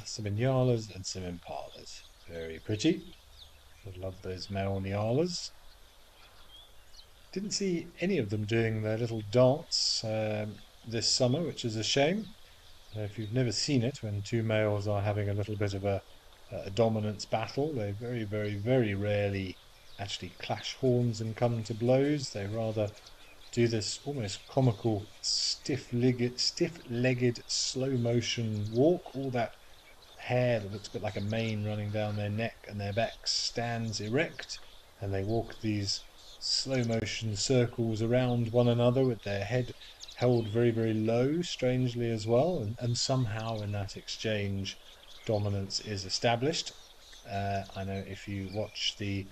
Some Inyalas and some Impalas. Very pretty. I love those male Nyalas. Didn't see any of them doing their little dance this summer, which is a shame. If you've never seen it, when two males are having a little bit of a dominance battle, they very, very, very rarely actually clash horns and come to blows. They rather do this almost comical stiff-legged slow motion walk. All that hair that looks a bit like a mane running down their neck, and their back stands erect, and they walk these slow motion circles around one another with their head held very, very low, strangely as well, and somehow in that exchange dominance is established. I know if you watch the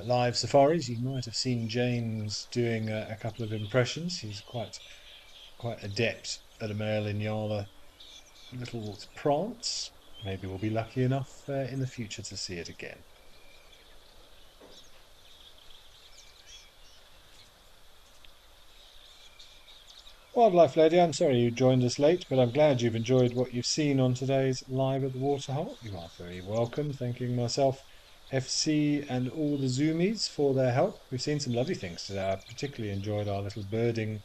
live safaris, you might have seen James doing a couple of impressions. He's quite adept at a male Inyala little prance. Maybe we'll be lucky enough in the future to see it again. Wildlife Lady, I'm sorry you joined us late, but I'm glad you've enjoyed what you've seen on today's Live at the Waterhole. You are very welcome. Thanking myself, FC and all the Zoomies for their help. We've seen some lovely things today. I particularly enjoyed our little birding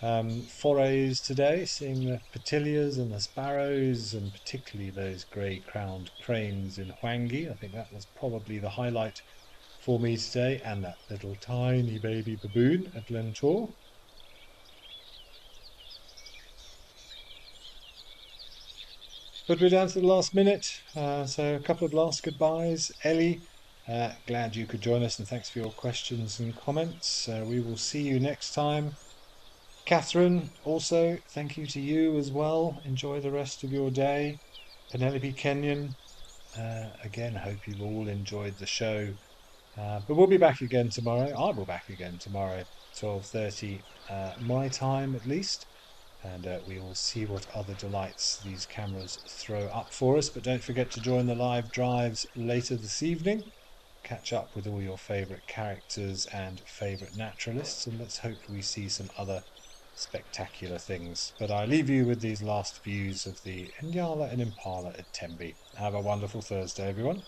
forays today, seeing the petillias and the sparrows, and particularly those grey-crowned cranes in Hwangi. I think that was probably the highlight for me today, and that little tiny baby baboon at Lentor. But we're down to the last minute, so a couple of last goodbyes. Ellie, glad you could join us, and thanks for your questions and comments. We will see you next time. Catherine, also, thank you to you as well. Enjoy the rest of your day. Penelope Kenyon, again, hope you've all enjoyed the show. But we'll be back again tomorrow. I will be back again tomorrow, 12:30 my time at least. And we will see what other delights these cameras throw up for us. But don't forget to join the live drives later this evening. Catch up with all your favourite characters and favourite naturalists, and let's hope we see some other spectacular things. But I leave you with these last views of the Inyala and Impala at Tembe. Have a wonderful Thursday, everyone.